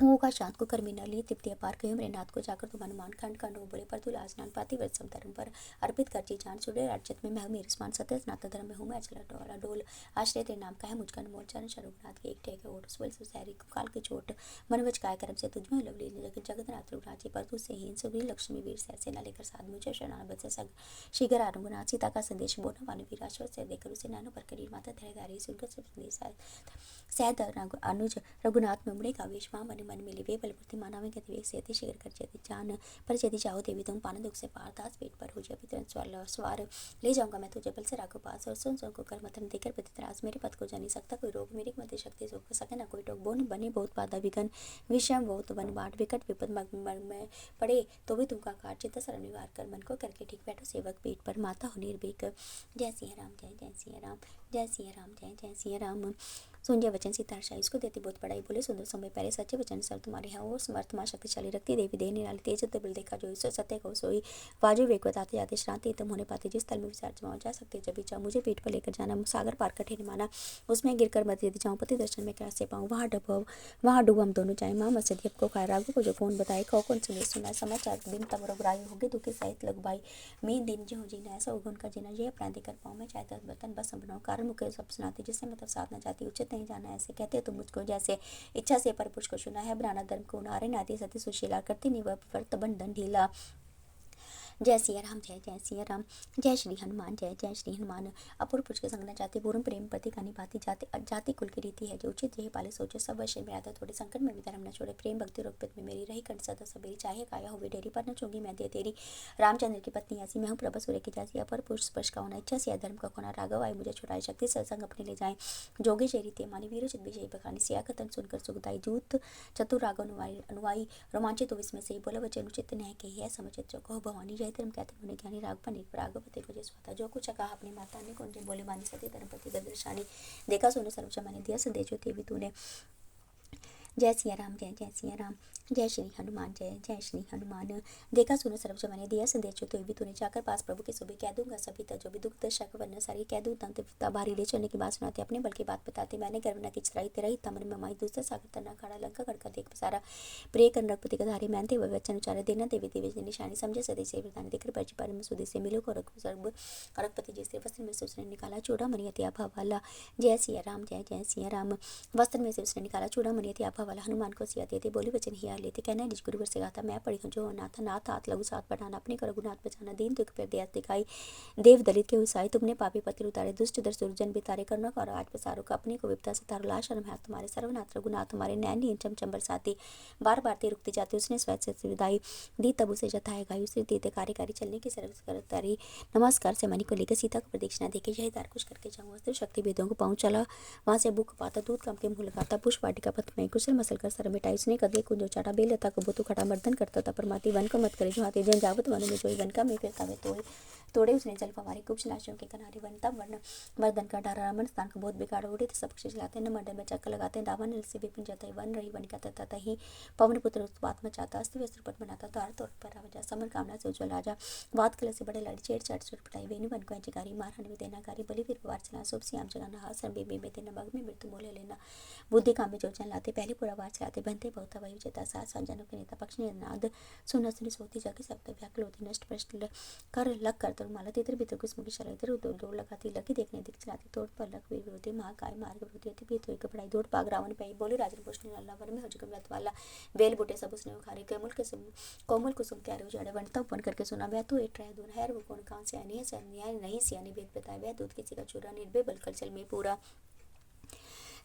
होगा शांत को कर्मी न ली तृप्ति अपार, कहीं मेरे नाथ को जाकर तुम हनुमान खंड खंड हो बोले, पर तू लाजनान पाती वत्सम धर्म पर अर्पित कर जी जान, सुडे राज्यत में मैं मेरे समान सत्य स्नातक धर्म में हूँ मैं, चला डोला डोल आश्रय तेरे नाम का है मुझका मोल, चरण शरुनाथ के एक टेके ओट सुबल सुसैरी काल की चोट, मनवच काय कर्म से तुझ में लवली जगन्नाथ राज्य, पर तू से हीन सुग्री लक्ष्मी वीर सेना लेकर साध मुझे शरण बच सग शीघ्र आनुगुनाथ, सीता का संदेश बोना वानु वीर आश्रय से देकर उसे नैनो पर करी, माता धैर्यधारी सुनकर सब संदेश सैद अनुज रघुनाथ में उमड़े का वेश, मां मन मन मिली वे बलपूर्ति माना में कहते वे सेति शिखर कर चेति जान, पर यदि चाहो देवी तुम पान दुख से पार, दास पेट पर हो जाए पितरन स्वार ले जाऊंगा मैं तुझे बल से राखो पास, और सुन सुन को कर मतन देकर प्रतित्रास, मेरे पद को जानी सकता कोई रोग, मेरी मध्य शक्ति सोख सके ना कोई टोक, बोन बने बहुत बाधा विघन, विषम बहुत वन बाट विकट विपद मग में पड़े, तो भी तुमका काट चित्त सरन निवार कर, मन को करके ठीक बैठो सेवक पेट पर, माता हो निर्भीक, जय सिया राम जय सिया राम, जय सिया राम जय सिया राम, सुन जय वचन सीता शाही, इसको देती बहुत बड़ाई, बोले सुंदर समय पहले सच्चे वचन सर तुम्हारे हैं, और समर्थ मां शक्तिशाली रखती देवी दे निराली, तेज बल देखा जो ईश्वर सत्य को सोई, वाजु वेग बताते जाते श्रांति तुम होने पाते, जिस तल में विचार जमाओ जा सकते जब भी चाहो, मुझे पीठ पर लेकर जाना, सागर पार कठिन माना, उसमें गिर कर मत यदि जाऊँ, पति दर्शन में कैसे पाऊँ, वहाँ डूब हम दोनों जाए, माँ मस्जिद को खाए, राघो को जो कौन बताए, कौन सुने सुना समाचार दिन तब रघुराई होगी, दुखी सहित लग भाई, मैं दिन जो जीना ऐसा उगुन का जीना, ये अपराधी कर पाऊँ मैं, चाहे 10 बर्तन बस बनाऊँ, कारण मुझे सब सुनाते, जिससे मतलब साथ न जाती, उचित नहीं जाना, ऐसे कहते तो मुझको जैसे इच्छा से पर पुरुष को सुना है, बनाना धर्म को नारे नाती सती सुशीला, करती निवर्त बंधन ढीला, जय सिया राम जय श्री हनुमान जय श्री हनुमान, अपूर्व पुरुष के संग न जाते, पूर्ण प्रेम प्रति का निभाती, जाति जाति कुल की रीति है जो उचित रहे पाले सोचे, सब वर्ष में आता थोड़े संकट में भी धर्म न छोड़े, प्रेम भक्ति रोगपित में मेरी रही कंठ सदा सबेरी, चाहे काया हो डेरी पर न चूंगी मैं दे तेरी, रामचंद्र की पत्नी ऐसी मैं हूँ प्रभा सूर्य की जैसी, अपर पुरुष स्पर्श का होना, इच्छा से धर्म का खोना, राघव आए मुझे छुड़ाए, शक्ति सत्संग अपने ले जाए, जोगे जय रीति मानी वीर चित विजय बखानी, सिया कथन सुनकर सुखदाई, जूत चतुर राघव अनुवाई रोमांचित विस्मय से, बोला वचन उचित न्याय के है समझित जो कहो भवानी, जय धर्म कहते उन्हें ज्ञानी, राघवते को जय स्वाता, जो कुछ कहा अपनी माता ने कौन बोले मानी, सती धर्मपति गदर्शानी, देखा सोने सर्वोच्च मैंने दिया संदेश जो तेवी तूने, जय सिया राम जय श्री हनुमान जय श्री हनुमान, देखा सुनो सर्वज मैंने दिया संदेश जो भी तूने, जाकर पास प्रभु के सुबह कह दूंगा सभी जो भी दुख दशा वर्ण सारी कह दूँ, तंत्र बारी ले चलने की बात सुनाते, अपने बल की बात बताते, मैंने गर्व न किच रही तेरा ही तमन में माई, दूसरा सागर तना खड़ा लंका गढ़ का देख सारा, प्रिय कर रघुपति का धारी, मैंने वह वचन उचारे, देना देवी देवी निशानी, समझे सदी से वरदान देकर बच पर में सुधी से मिलो को रघुपति जी से, वस्त्र में से उसने निकाला चूड़ा मनियति आभा वाला, जय सिया राम, वस्त्र में से उसने निकाला चूड़ा मनियति आभा वाला, हनुमान को सिया देते, बोली वचन हिया लेते, कहना निज गुरुवर से गाता, मैं पढ़ी हूँ जो नाथ हाथ लघु साथ बढ़ाना, अपने को रघुनाथ बचाना, दीन दुख पर दया दिखाई, देव दलित के हुसाई, तुमने पापी पति उतारे, दुष्ट दर सुरजन बितारे, करुणा कर आज पसारो का, अपने को विपदा से तारो, लाश शर्म है तुम्हारे, सर्वनाथ रघुनाथ तुम्हारे, नैन नीन चम बरसाती, बार बार ते रुकती जाती, उसने स्वैत से विदाई दी, तब उसे जताए गाई, उसने देते कार्यकारी चलने की सर्व करतारी, नमस्कार से मणि को लेकर सीता को प्रदक्षिणा देके यही कुछ करके जाऊँ, अस्त्र शक्ति वेदों को पाऊँ, चला वहाँ से बुक पाता, दूध कम के मुँह लगाता, पुष्प वाटिका पथ में कुछ मसल मसल कर सर मिटाई उसने कदले कुंजो चाटा बेलता को बोतु खटा मर्दन करता था पर माती वन को मत करे जो हाथी जन जावत वन में जोई वन का में फिरता वे तोड़े उसने जल फवारी कुछ लाशों के किनारे वन तब वर्ण मर्दन का डरा रामन स्थान को बहुत बिगाड़ उड़े थे सब पक्षी चलाते न मर्दन में चक्कर लगाते रावण से विपिन जाता वन रही वन का तथा ही पवन पुत्र उत्पात मचाता अस्त व्यस्त पट बनाता द्वार तौर पर आवाजा समर कामना से उज्जवल राजा बात कले से बड़े लड़ी छेड़ पटाई वेणु वन को अंजकारी मार हन में देना कारी बलि वीर वार चला शुभ सियाम चलाना हास बेबे में देना मग में मृत्यु मोले लेना बुद्धि काम में जोचन लाते पहले पूरा वार चलाते बनते बहुत वही जेता सात संजनों के नेता पक्ष ने नाद सुन सुनी सोती जाके सब तक व्याकुल होती नष्ट प्रश्न कर लग कर तर माला तितर भीतर कुछ मुखी चला इधर उधर दौड़ लगाती लकी देखने दिख चलाती तोड़ पर लग वीर विरोधी महाकाय मार्ग विरोधी अति भीतर एक पढ़ाई दौड़ पाग रावण पे बोले राजन पोषण अल्लाह वर में हो जगम वाला बेल बूटे सब उसने उखाड़े कोमल कुसुम क्यारे उजाड़े वन तब वन करके सुना वह तो एक रह दून हैर वो कौन कहाँ से आनी है से न्याय नहीं सियानी वेद बताए वह दूध किसी का चूरा निर्भय बलकल चल में पूरा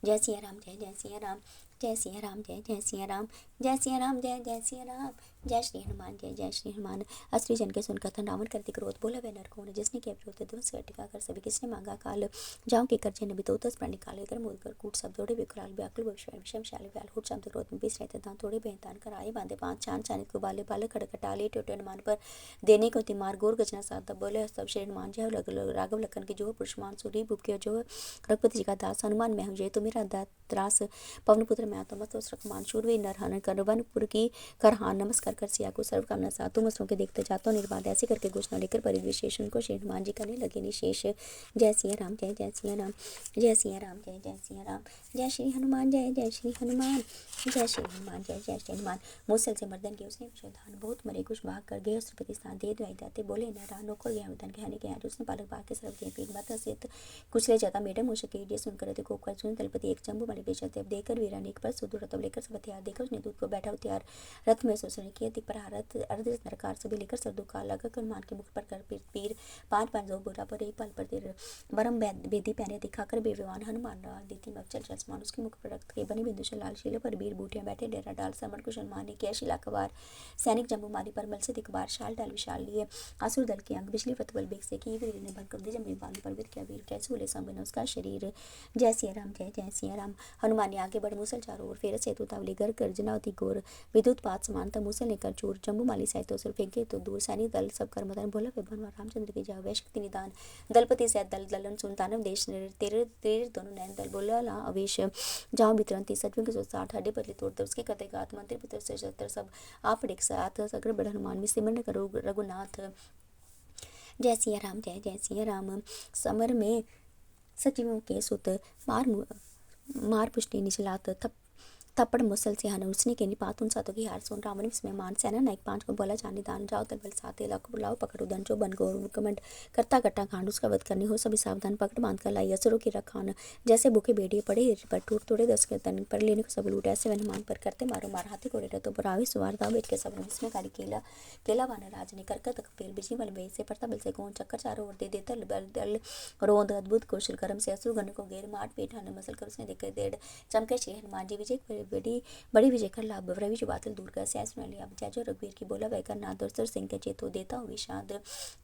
जय सिया राम जय जय सिया राम जय सिया राम जय जय सिया राम जय सिया राम जय जय सिया राम जय श्री हनुमान जय जय श्री हनुमान। अस्त्री जन के सुनकर था रावण करते क्रोध बोला वह नर कौन जिसने किया विरोध ध्वंस टिका कर सभी किसने मांगा काल जाऊं के कर जन भी तो तस प्राणी काले कर मोद कर कूट सब दौड़े विकराल व्याकुल विषम शाले व्याल हुट शाम क्रोध में बीस रहते दांत थोड़े बेहतान कर आए बांधे पांच चांद चांद को बाले बाले खड़खटाले टोटे हनुमान पर देने को तिमार गोर गजना साध बोले सब श्री हनुमान जय राघव लखन के जो पुरुषमान सूरी बुप के जो रघुपति जी का दास हनुमान मैं हूँ जय तो मेरा त्रास पवन पुत्र मैं आता मत रखमान शूरवीर नर हनन कर वनपुर की कर हान नमस्कार कर सिया को सर्व कामना सातों मसरों के देखते जाता हूँ निर्बाध ऐसे करके घोषणा लेकर परिविशेषण को श्री हनुमान जी करने लगे निशेष जय सिया राम जय जय सिया राम जय सिया राम जय जय सिया राम जय श्री हनुमान जय जय श्री हनुमान जय श्री हनुमान जय जय श्री हनुमान मुसल से मर्दन के उसने विशोधान बहुत मरे कुछ भाग कर गए श्रीपति स्थान दे दवाई दाते बोले न रानो को गया उदन कहने के उसने पालक भाग के सर्व के पीठ मत से कुछ ले जाता मेडम मुशके ये सुनकर थे कोकर सुन तलपति एक चंबू मणि बेचते अब देकर वीरानी पर सुदूर रतब लेकर सब हथियार देकर उसने दूध को बैठा हथियार रथ में सोचने किया दिख पर हारत अर्ध नरकार सभी लेकर सरदू का लगा कर मान के मुख पर कर पीर पांच पांच दो बुरा पर एक पल पर देर बरम बेदी पहने दिखाकर बेविवान हनुमान रहा दीति मक्चल चलसमान उसके मुख पर रक्त के बने बिंदुशल लाल शिले पर वीर बूटियां बैठे डेरा डाल समर कुशल माने किया शिला कवार सैनिक जम्बू मारी पर मल से दिखबार शाल डाल विशाल लिए आसुर दल के अंग बिजली प्रतबल बेग से की वीर ने भंकर दी जमी बाली पर वीर क्या वीर कैसे बोले संबन उसका शरीर जय सिया राम जय जय सिया राम। हनुमान ने आगे बढ़ मुसल चारों ओर फेर से तुतावली गर गर्जनावती गोर विद्युत पात समानता मुसल लेकर चूर जम्बू माली सहित उसे फेंके तो दूर सैनिक दल सब कर मदन बोला भगवान रामचंद्र की जय शक्ति निदान दलपति सहित दल दलन सुल्तानव देश तेरे तेरे दोनों नैन दल बोला ला अवेश जहाँ वितरंती सचमुच के 160 हड्डे बदले तोड़ते उसके कते गात मंत्री पुत्र से 76 सब आप एक साथ सगर बड़ हनुमान में सिमरन करो रघुनाथ जय सिया राम जय जय सिया राम। समर में सचिवों के सुत मार पुष्टि निचलात थप्पड़ मुसल से हन उसने के निपात उन सातों की हार सुन रावण इसमें मान सेना नायक पांच को बोला जाने दान जाओ तल बल साथे लाख बुलाओ पकड़ो दंचो बन गो कमंड करता कट्टा खांड उसका वध करने हो सभी सावधान पकड़ बांध कर लाई असुरों की रखान जैसे भूखे बेड़िए पड़े पर टूट तोड़े 10 के तन पर लेने को सब लूट ऐसे हनुमान पर करते मारो मार हाथी कोड़े तो बुरावी सुवार दाव बैठ के सब इसमें काली केला केला वाना राज ने कर तक पेल बिजली बल बे से पड़ता बल से कौन चक्कर चारों ओर दे देता दल रोंद अद्भुत कौशल कर्म से असुर गण को घेर मार पेट हन मसल कर उसने देखे डेढ़ चमके श्री हनुमान जी विजय बड़ी विजय कर लाभ रवि जो बादल दूर कर सैस सुन लिया जय जो रघुवीर की बोला वह कर नादर सिंह के चेतो देता हूँ विषाद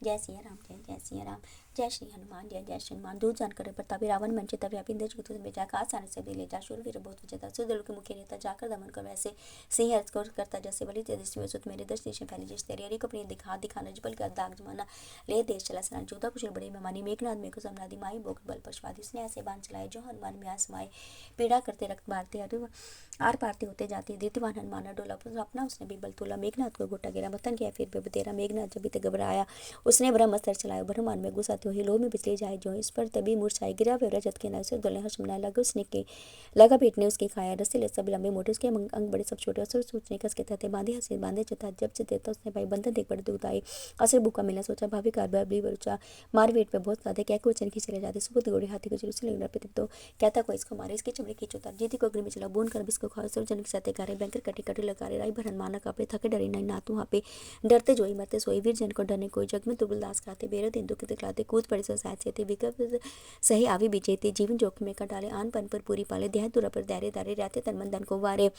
जय सिया राम जय जय सिया राम जय श्री हनुमान जय जय श्री हनुमान दूध जानकर प्रतापी रावण मंचे तब व्यापिंदर जुगत में जाकर आसानी से भी ले जा शूरवीर बहुत विजेता सुदल के मुख्य नेता जाकर दमन कर वैसे सिंह हर्ष करता जैसे बलि दृष्टि में सुत मेरे दृष्टि से फैली जिस तेरी को अपनी दिखा नजबल का दाग जमाना ले देश चला सना जोधा कुशल बड़े मेहमानी मेघनाथ में को समनादी माई बोक बल पशुवादी उसने ऐसे बांध चलाए जो हनुमान में आसमाए पीड़ा करते रक्त मारते आर पारते होते जाते दीतिवान हनुमान डोला अपना उसने भी बल तोला मेघनाथ को गोटा गिरा मतन किया फिर तेरा मेघनाथ जब तक घबराया उसने ब्रह्मस्त्र चलाया ब्रह्मांड में घुसा तो ही लोह में बिजली जाए जो इस पर तभी मूर्छाई गिरा वे रजत के नर से दल हर्ष मनाने लगा उसने के लगा पेट ने उसके खाया रस्से सब लंबे मोटे उसके अंग बड़े सब छोटे असुर सोचने कस के थे बांधे हंसे बांधे चता जब से देता उसने भाई बंधन देख बड़े दूत आए असुर भूखा मिला सोचा भाभी कार बबली बरुचा मार वेट पे बहुत ज्यादा क्या कुछ खींच चले जाते सुबह घोड़े हाथी को जुलूस लग रहा तो कहता कोई इसको मारे इसके चमड़े खींचो तार जीती को अग्नि में चला बोन कर बिस्को खा सुर जनक साथे करे बैंकर कटी कटी लगा राई भरन माना कापे थके डरे नहीं नातू वहाँ पे डरते जोई मरते सोई वीर जन को डरने कोई जग में दुर्बलदास खाते बेरे दिन दुख दिखलाते कूद पड़े सो साथ से विकल्प सही आवी बीजेते जीवन जोखिम में कर डाले आन पन पर पूरी पाले देह दुरा पर दारे दारे रहते तन मन धन को वारे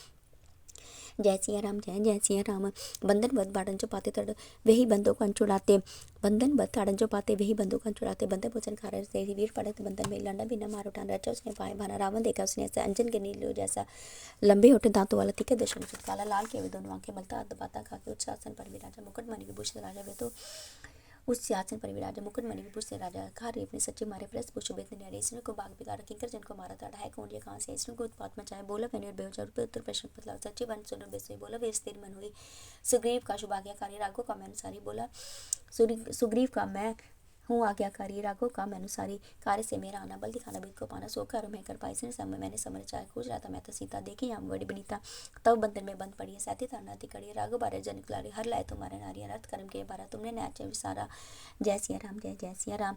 जय सिया राम जय सिया राम। बंधन बद्ध बाड़न जो पाते तड़ वही बंदों को छुड़ाते, बंधन बद्ध ताड़न जो पाते वही बंदों को छुड़ाते। बंधन भोजन खा रहे थे वीर पड़े थे बंधन में, लंडा बिना मार उठान रचा उसने पाए भाना। रावण देखा उसने ऐसा अंजन के नीलो जैसा, लंबे होठे दांतों वाला तीखे दर्शन काला लाल के वे दोनों आंखें मलता दबाता खाके उच्च आसन पर विराजा। मुकुट मणि विभूषित राजा वे तो उस सिंहासन पर विराजा। मुकुट मणि विभूषित राजा खारे अपने सच्चे मारे प्रस पुष्प बेतने न्यारे। इसने को बाग बिगाड़ा किंकर जन को मारा था ढाई कोंडिया कहाँ से। इसने को उत्पात मचाया बोला मैंने और बेहोजा रुपये उत्तर प्रश्न बतला। सच्ची वन सुनो बेसोई बोला वे स्थिर मन हुई। सुग्रीव का शुभ आज्ञाकारी राघो का मैं अनुसारी बोला। सुग्रीव का मैं हूँ आज्ञाकारी राघो का मैं अनुसारी। कार्य से मेरा आना बल दिखाना बीत को पाना सो कार्य मैं कर पाई। इसने समय मैंने समझ चाहे खोज रहा था मैं तो सीता देखी यहाँ बड़ी बनीता। तब बंधन में बंद पड़ी है साथी ताना कड़ी राघो बारे जन कुलारी हर लाए तुम्हारे नारी अर्थ कर्म के बारा तुमने न्याय विसारा। जय सिया राम जय सिया राम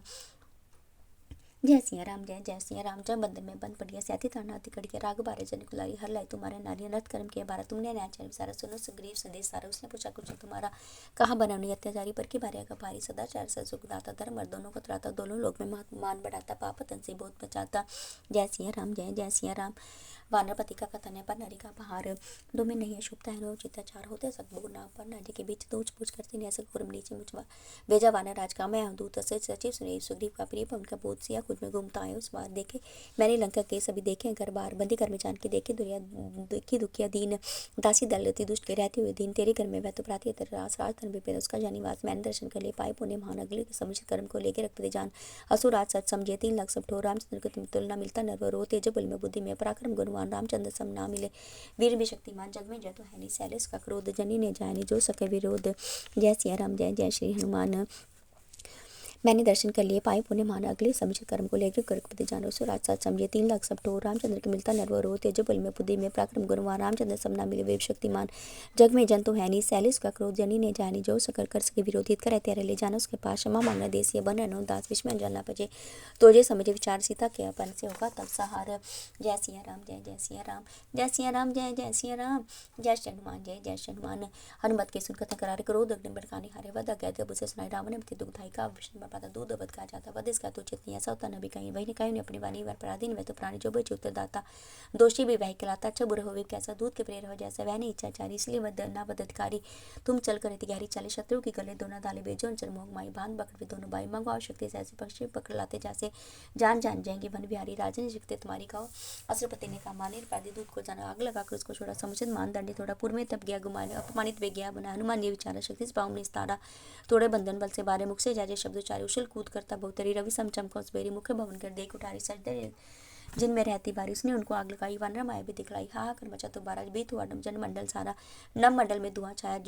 जय सिया राम जय सिया राम। जब बंधन में बंद पड़ी है साथी ताना कड़ी के राघो बारे जन कुलारी हर लाए तुम्हारे नारी अर्थ कर्म के बारा तुमने न्याय विसारा। सुनो सुग्रीव संदेश सारा। उसने पूछा कुछ तुम्हारा कहा बनाने अत्याचारी पर की भार्या का भारी सदाचार सुखदाता धर्म दोनों को त्राता दोनों लोग में मान बढ़ाता पाप तन से बहुत बचाता। जय सिया राम जय सिया राम। वानरपति का कथन है पर नरी का पहाड़ दो में नहीं शुभता है चित्ताचार होते सदबुर ना पर नारी के बीच तो पूछ करते नहीं ऐसे घोरम नीचे मुझवा भेजा वानर राज का मैं दूत से सचिव सुनील सुग्रीव का प्रिय उनका बोध सिया खुद में घूमता है। उस बार देखे मैंने लंका के सभी देखे घर बार बंदी घर में जान के देखे दुनिया दुखी दुखिया दीन दासी दलती दुष्ट के रहते हुए दिन तेरे घर में वह तो प्राती रास राजधन में पैदा उसका जानिवास मैंने दर्शन कर ले पाए पुण्य महान अगले समझ कर्म को लेकर रखते जान असुर राज सच समझे 3 लाख सब ठोर रामचंद्र को तुलना मिलता नरवर रो तेज बल में बुद्धि में पराक्रम गुणवान रामचंद्र सम ना मिले वीर भी शक्तिमान जग में जय तो है नहीं सैलेस का क्रोध जनी ने जानी जो सके विरोध। जय सिया राम जय श्री हनुमान। मैंने दर्शन कर लिए पाए पुण्य मान अगले समझ कर्म को लेकर करपति जानो सो राज साथ समझे 3 लाख सब ठोर रामचंद्र के मिलता नरवर रो तेज बल में बुद्धि में पराक्रम गुणवान रामचंद्र समना मिले वेब शक्तिमान जग में जन तो है नहीं सैलिस का क्रोध जनी ने जानी जो सकर कर सके विरोधी कर त्यारे ले जाना उसके पास क्षमा मांगना देसी बन रहना दास विस्मय जलना पजे तो जे समझे विचार सीता के अपन से होगा तब सहार। जय सिया राम जय सिया राम जय सिया राम जय सिया राम जय श्री हनुमान जय श्री हनुमान। हनुमत के सुन कथा करारे क्रोध अग्नि बड़काने हारे वध अज्ञात बुझे सुनाई रावण ने दुखदाई का विष्णु पाता दूध वध का जाता वध इसका तो चित नहीं ऐसा होता नबी कहीं वही ने कहीं ने अपनी वाणी वर पराधीन वह तो प्राणी जो बचे उत्तरदाता दोषी भी वह कहलाता अच्छा बुरा होवे कैसा दूध के प्रेर हो जैसा वह नहीं इच्छाचारी इसलिए वध ना वध अधिकारी तुम चल कर गहरी चाले शत्रु की गले दोनों दाले बेजोन चल मोह माई बांध पकड़ दोनों बाई मंगवाओ शक्ति से ऐसे पक्षी पकड़ लाते जैसे जान जाएंगे वन बिहारी राजन शक्ति तुम्हारी खाओ। असुरपति ने कहा माने पादी दूध को जाना आग लगा कर उसको छोड़ा समुचित मानदंड थोड़ा पूर्व में तब गया गुमाने अपमानित वे गया बना हनुमान ने विचारा शक्ति से पाऊँ निस्तारा थोड़े बंधन बल से बारे मुख से जाजे शब्द उचारे उछल कूद करता बहुतरी रवि समचमको बेरी मुख्य भवन कर देख उठारी सजदे जिनमें रहती बारी उसने उनको आग लगाई वानर माया भी दिखलाई हा कर मचा तो बाराज बीत हुआ जन मंडल सारा नव मंडल में धुआं छाया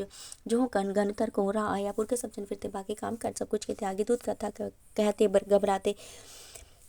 जो कन घन तर कोहरा आया पुर के सब जन फिरते बाकी काम कर सब कुछ कहते आगे दूध कथा कहते घबराते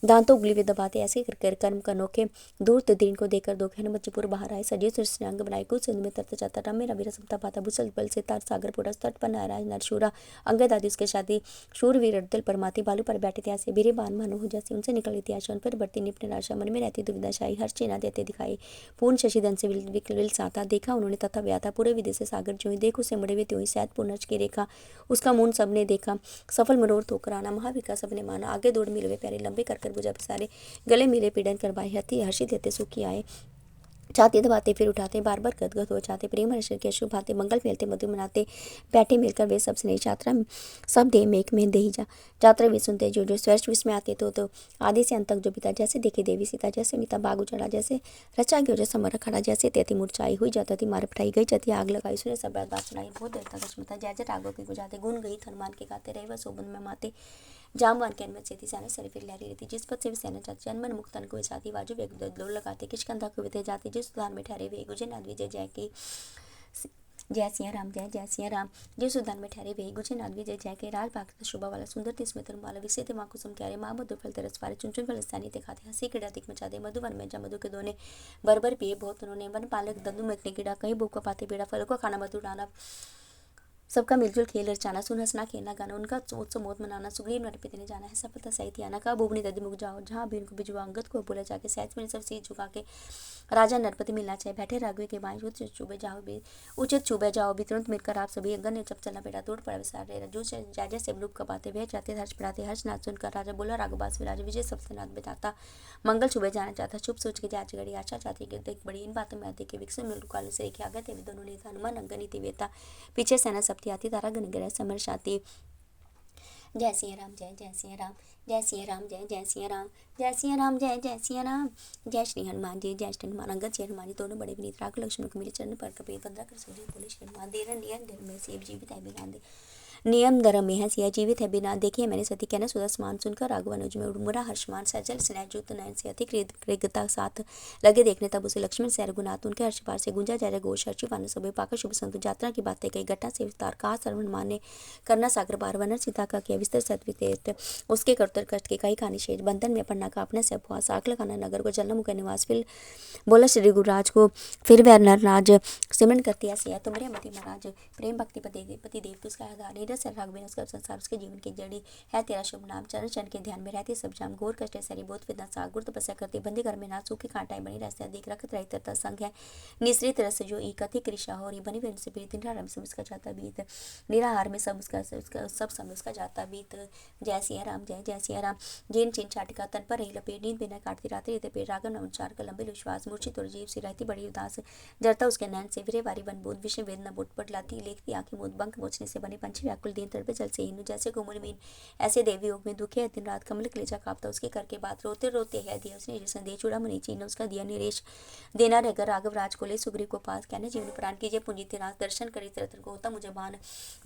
दांतों उंगली में दबाते ऐसे कर कर्म अनोखे दूर दिन को देकर दो खैन बच्चेपुर बाहर आए सजे अंग बनाए कुछ सिंधु में तरत जाता रम मेरा वीर समता पाता भूसल बल से तार सागर पुरा तट पर नाराज नरशूरा अंगद आदि उसके शादी शूर वीर दिल पर माती बालू पर बैठे थे ऐसे बीरे बान मानो हो जैसे उनसे निकली थी आशा उन पर बढ़ती निपट निराशा मन में रहती दुविधा शाही हर चेना देते दिखाई पूर्ण शशिधन से विल साता देखा उन्होंने तथा व्याथा पूरे विधि से सागर जो देख उसे मुड़े हुए त्यों शायद पुनर्ज की रेखा उसका मून सबने देखा सफल मनोरथ होकर आना महाविका सबने माना आगे दौड़ मिलवे प्यारे लंबे कर बुझा सारे गले मिले पीड़न करवाए हती हर्षित देते सुखी आए छाती दबाते फिर उठाते बार बार गदगद हो जाते प्रेम हर्ष के शुभ भाते मंगल मिलते मधु मनाते बैठे मिलकर वे सब स्नेह यात्रा सब दे मेक में दही जा यात्रा भी सुनते जो स्वर्ष विस्मय आते तो आदि से अंत तक जो पिता जैसे देखे देवी सीता जैसे मिता बाग उचड़ा जैसे रचा गयो जैसे मर खड़ा जैसे तेती मुरझाई हुई जाती थी मार पटाई गई जाती आग लगाई सुने सब बात सुनाई बहुत देर तक स्मृता जय जय रागों की गुजाते गुण गई हनुमान के गाते रहे वह सोबन में माते जामवान के अनमत से सैना सर फिर लहरी रहती जिस पद से भी सैना चाहती जन्मन मुक्तन को जाती बाजू व्यक्ति लगाते किशकंधा को विदे जाते जिस सुधान में ठहरे वे गुजे नाद विजय जय की जय सिया राम जय सिया राम जिस उद्यान में ठहरे वे गुजे नाद विजय जय के राज भाग शोभा वाला सुंदर तिस्मित वाला विषय माँ कुसुम क्यारे माँ मधुर फल तरस वाले चुन चुन फल स्थानी दिखाते हंसी क्रीड़ा दिख मचा दे मधुवन में जा मधु के दोने बरबर पिए बहुत उन्होंने वन पालक दंदु में कीड़ा कहीं भूख पाते पीड़ा फल को खाना मधुर डाला सबका मिलजुल खेल रचाना, सुन हंसना खेलना गाना, उनका उत्सव मौत मनाना, सुग्रीव नरपति ने जाना है सफलता सहित आना, कहा भूमि दधि मुख जाओ, जहाँ भी उनको भिजवा, अंगद को बोला जाके सहज में सब सीट झुका के राजा नरपति मिलना चाहिए, बैठे राघवी के बाएं उचित चुबे जाओ भी, तुरंत मिलकर आप सभी। अंगद ने जब चलना बेटा दौड़ पड़ा विसार रे, रजू से राजा से रूप कपाते भेज जाते, हर्ष पढ़ाते हर्ष नाथ सुनकर राजा बोला राघवास विराज, विजय सबसे नाथ बिताता, मंगल छुबे जाना चाहता, शुभ सोच के जाच गड़ी, आशा चाहती कि देख बड़ी, इन बातों में आती कि विकसित मिल काले से एक आगे थे दोनों नेता, हनुमान अंगनीति वेता, पीछे सेना सप्ती आती, तारा गण ग्रह समर शाती। जय सिया राम जय जय सिया राम, जय सिया राम जय जय सिया राम, जय सिया राम जय जय सिया राम, जय श्री हनुमान जी जय श्री हनुमान। अंगद जी हनुमान जी दोनों बड़े विनीत, राघव लक्ष्मण को मेरे चरण पर कपी बंदा कर सूझे, बोले श्री हनुमान देर नियम धर्म में सेव जीवित है बिना दे, नियम धर्म में है सिया जीवित है बिना देखे, मैंने सती कहना सुधा समान सुनकर राघव अनुज में उड़मुड़ा हर्षमान, सजल स्नेह जुत नयन से अति कृतज्ञता साथ लगे देखने, तब उसे लक्ष्मण से रघुनाथ उनके हर्ष पार से गुंजा जय घोष, हर्षि वान सभे पाकर शुभ संतु, यात्रा की बातें कही घटना से विस्तार, कहा श्रवण माने करना सागर पार, वर्णन सीता का किया विस्तर सत्वित, उसके कर्तर कष्ट के कई कहानी शेष, बंधन में पन्ना का अपने से उपवास, आकल खाना नगर को जलना मुख निवास, फिर बोला श्री गुरुराज को फिर वह नरराज, सिमरन करती ऐसी है तुम्हारे मति महाराज, प्रेम भक्ति पति देव तुझका आधार, नीरज राघवेन उसका संसार, उसके जीवन की जड़ी है तेरा शुभ नाम, चरण चरण के ध्यान में रहती सब जाम, घोर कष्ट सरी बहुत विद्या साग, गुर तपस्या करती बंदी घर में ना, सूखी कांटाएं बनी रहस्य देख रखत रही तरता संग है, निश्रित रस जो एक अति कृषा हो रही बनी बहन से पीड़ित, निराहार में सब उसका जाता बीत, निराहार में सब उसका सब समय उसका जाता बीत। जय सिया राम जय जय सिया राम, जिन चिन चाटिका तन पर रही लपेट, नींद बिना काटती रात्रि रहते पेट, रागम अनुसार का लंबे विश्वास, मूर्छित और जीव सी रहती बड़ी उदास, जरता उसके नैन से विरे वारी बन बोध, विषय वेदना बुट पट लाती लेखती आंखें मूद, बंक मोचने से बने पंछी व्याकुल दीन तड़पे जल से हीनु, जैसे कोमल मीन ऐसे देवी योग में दुखे है दिन रात, कमल कलेजा कांपता उसके करके बात, रोते रोते है दिया उसने संदेश, चूड़ा मनी चीन उसका दिया निरेश, देना रहकर राघव राज को ले सुग्रीव को पास, कहने जीवन प्राण कीजिए पूंजी तिरास, दर्शन करी रतन को होता मुझे बान,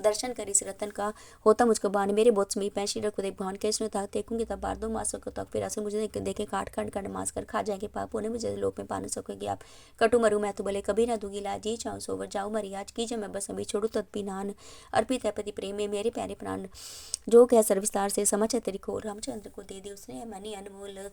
दर्शन करी रतन का होता मुझको बान, मेरे बहुत समीप है श्री रघुदेव भवन के, इसमें तक देखूंगी तब बार 2 मासों को तक, फिर ऐसे मुझे देखे काट काट कर मास कर खा जाएंगे पाप, उन्हें मुझे लोक में पाने सकोगे आप, कटु मरु मैं तो बोले कभी ना दूंगी लाज, जी चाहूँ सोवर जाऊँ मरी आज, कीजिए मैं बस अभी छोड़ू तत्पी नान, अर्पित है पति प्रेम में मेरे प्यारे प्राण, जो कह सर्विस्तार से समझ है तेरी खोर, रामचंद्र को दे दी उसने मनी अनमोल।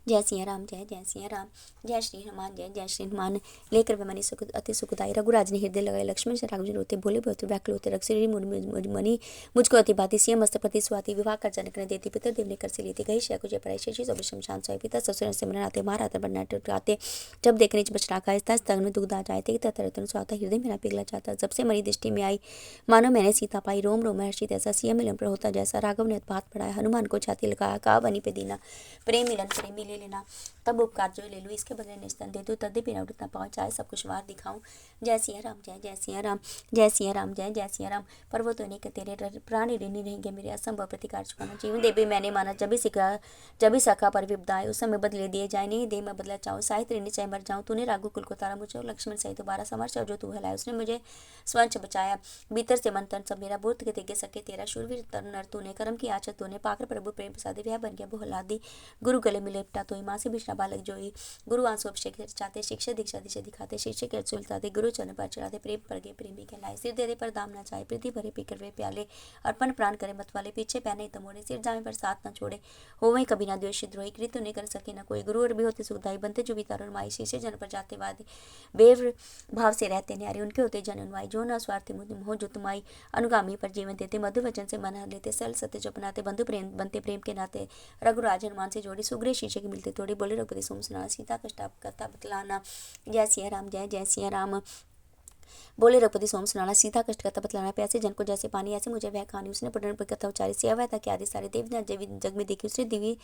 जय सिया राम जय जय सिया राम, जय श्री हनुमान जय जय श्री हनुमान, लेकर वे मनी सुख अति सुखदाई, रघुराज ने हृदय लगाए, लक्ष्मण से राघव जी रोते बोले बहुत व्याकुल होते, रघुश्री मणि मुझको अति बाती, सिया मस्त प्रति स्वाति, विवाह कर जनक ने देती, पितर देव ने कर से लेती, गई शय कुछ पढ़ाई शेषी सब शमशान सोए, पिता ससुर से मरण आते मारा बनना टुटाते, जब देखने बचना का तग में दुग्धा जाए थे, तरतन स्वाता हृदय मेरा पिघला जाता, जब से मरी दृष्टि में आई मानो मैंने सीता पाई, रोम रोम हर्षित ऐसा, सिया मिलन पर होता जैसा, राघव ने हाथ बढ़ाया, हनुमान को छाती लगाया, कहा बनी पे दीना, प्रेम मिलन प्रेमी ले लेना, तब उपकार जो ले लूँ, इसके बदले निस्तन दे दूँ, तद्यपि न उठना पाऊँ, चाहे सब कुछ वार दिखाऊँ। जय सिया राम जय जय सिया राम, जय सिया राम जय जय सिया राम, पर वो तो नहीं कि तेरे प्राणी ऋणी रहेंगे मेरे, असंभव प्रतिकार चुकाना, जीवन देवी मैंने माना जब ही सखा पर विपदाए, उस समय बदले दिए जाए, नहीं दे मैं बदला चाहूँ, साहित्य ऋणी चाहे मर जाऊँ, तूने राघु कुल को तारा मुझे, लक्ष्मण सहित दोबारा समर जो तू हलाया, उसने मुझे स्वंच बचाया, भीतर से मन तन सब मेरा, बुद्ध के तेगे सके तेरा, शूरवीर नर तूने, कर्म की आचत तूने, पाकर प्रभु प्रेम प्रसादे, वह बन गया बहुलादी, गुरु गले में लेपटा तो माँ से बिछड़ा बालक जोई, गुरु आंसू अभिषेक चाहते, शिक्षा दीक्षा दिशा दिखाते, शिष्य के सुलताते, गुरु चरण पर चढ़ाते, प्रेम पर गए प्रेमी कहलाए, सिर दे दे पर दाम ना चाहे, प्रीति भरे पीकर वे प्याले, अर्पण प्राण करे मत वाले, पीछे पहने तमोड़े, सिर जामे पर साथ न छोड़े, हो वही कभी ना द्वेषी द्रोही, कृत नहीं कर सके न कोई, गुरु और भी होते सुखदाई, बनते जो वितारण माई, शीशे जन पर जाते वादे, बेव भाव से रहते न्यारे, उनके होते जन अनुवाई, जो न स्वार्थी हो जो तुम्हारी अनुगामी पर जीवन देते, मधु वचन से मन लेते, सल सत्य जो अपनाते, बंधु प्रेम बनते प्रेम के नाते, रघुराज हनुमान से जोड़ी, सुग्रीव शीशे के मिलते थोड़ी, बोले रघुपति सोम सुनाना, सीता कष्टाप कथा बतलाना। जय सिया राम जय जय सिया राम, बोले रघुपति सोम सुनाना, सीता कष्ट कथा बतलाना, प्यासे जन को जैसे पानी ऐसे मुझे वह कहानी, उसने पुनः कथा उचारी, सिया वह था कि आदि सारे देव जग में देखी, उसने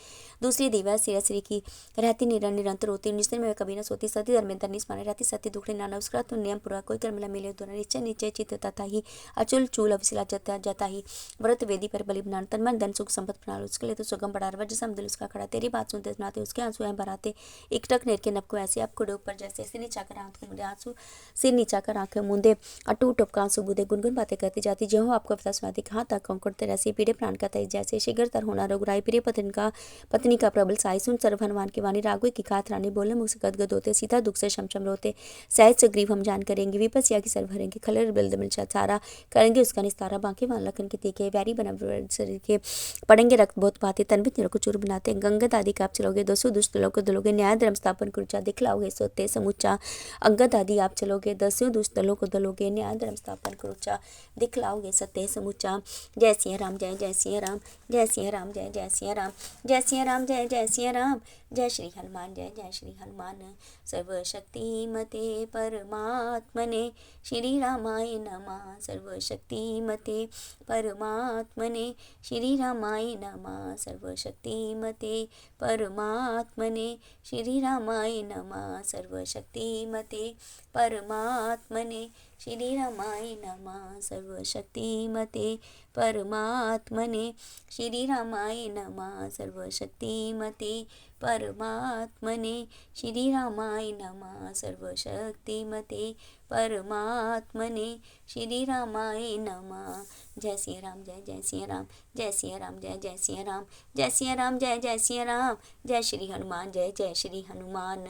दूसरी दिव्या सिरा श्री की रहती निरंतर होती, निश्चय में कभी न सोती, सती धर्मेंद्र निस्माने रहती, सती दुखड़े नाना, उसका तो नियम पूरा, कोई कर्मला मिले दोनों, निश्चय निश्चय चित्त तथा ही, अचुल चूल अवशिला जाता ही, व्रत वेदी पर बलि बनाना, तन मन धन सुख संपत प्रणाल, उसके लिए तो सुगम बड़ा वज्र समदिल उसका खड़ा, तेरी बात सुनते सुनाते उसके आंसू हैं भराते, इकटक नेर के नब को ऐसे अब कुड़े ऊपर जैसे, सिर नीचा कर आंसू सिर नीचा कर आंखें मूंदे, अटूट उपकान सुबुदे, गुनगुन बातें करती जाती, जो आपको पता सुनाती, कहाँ तक कंकड़ते रहसी, पीड़े प्राण का तय जैसे, शीघ्र तर होना रघुराई, प्रिय पत्नी का प्रबल साई, सुन सर्व हनुमान की वाणी, राघव की खात रानी, बोले मुख से गदगद होते, सीता दुख से शमशम रोते, सहज सुग्रीव हम जान करेंगे, विपस्या की सर्व हरेंगे, खलर बिल्द मिर्चा सारा करेंगे उसका निस्तारा, बांके वान लखन के तीखे, वैरी बना शरीर के, पड़ेंगे रक्त बहुत पाते, तनबित निर को चूर बनाते, गंगत आदि काप चलोगे, दसों दुष्ट लोग दलोगे, न्याय धर्म स्थापन कुर्चा दिखलाओगे सोते समूचा, अंगद आदि आप चलोगे, दस्यों दुष्ट छलों को दलोगे, न्याय धर्म स्थापन करूचा, दिखलाओगे सत्य समूचा। जय सिया राम जय जय सिया राम, जय सिया राम जय जय सिया राम, जय सिया राम जय जय सिया राम, जय श्री हनुमान जय जय श्री हनुमान। सर्वशक्तिमते परमात्मने श्री रामाय नमः, सर्वशक्तिमते परमात्मने श्री रामाय नमः, सर्वशक्तिमते परमात्मने श्री रामाय नमः, सर्वशक्तिमते परमात्मने श्री रामाय नमः, सर्वशक्तिमते परमात्मने श्री रामाय नमः, सर्वशक्तिमते परमात्मने श्री रामाय नमः, सर्वशक्तिमते परमात्मने श्री रामाय नमः। जय सिया राम जय जय सिया राम, जय सिया राम जय जय सिया राम, जय सिया राम जय जय सिया राम, जय श्री हनुमान जय जय श्री हनुमान।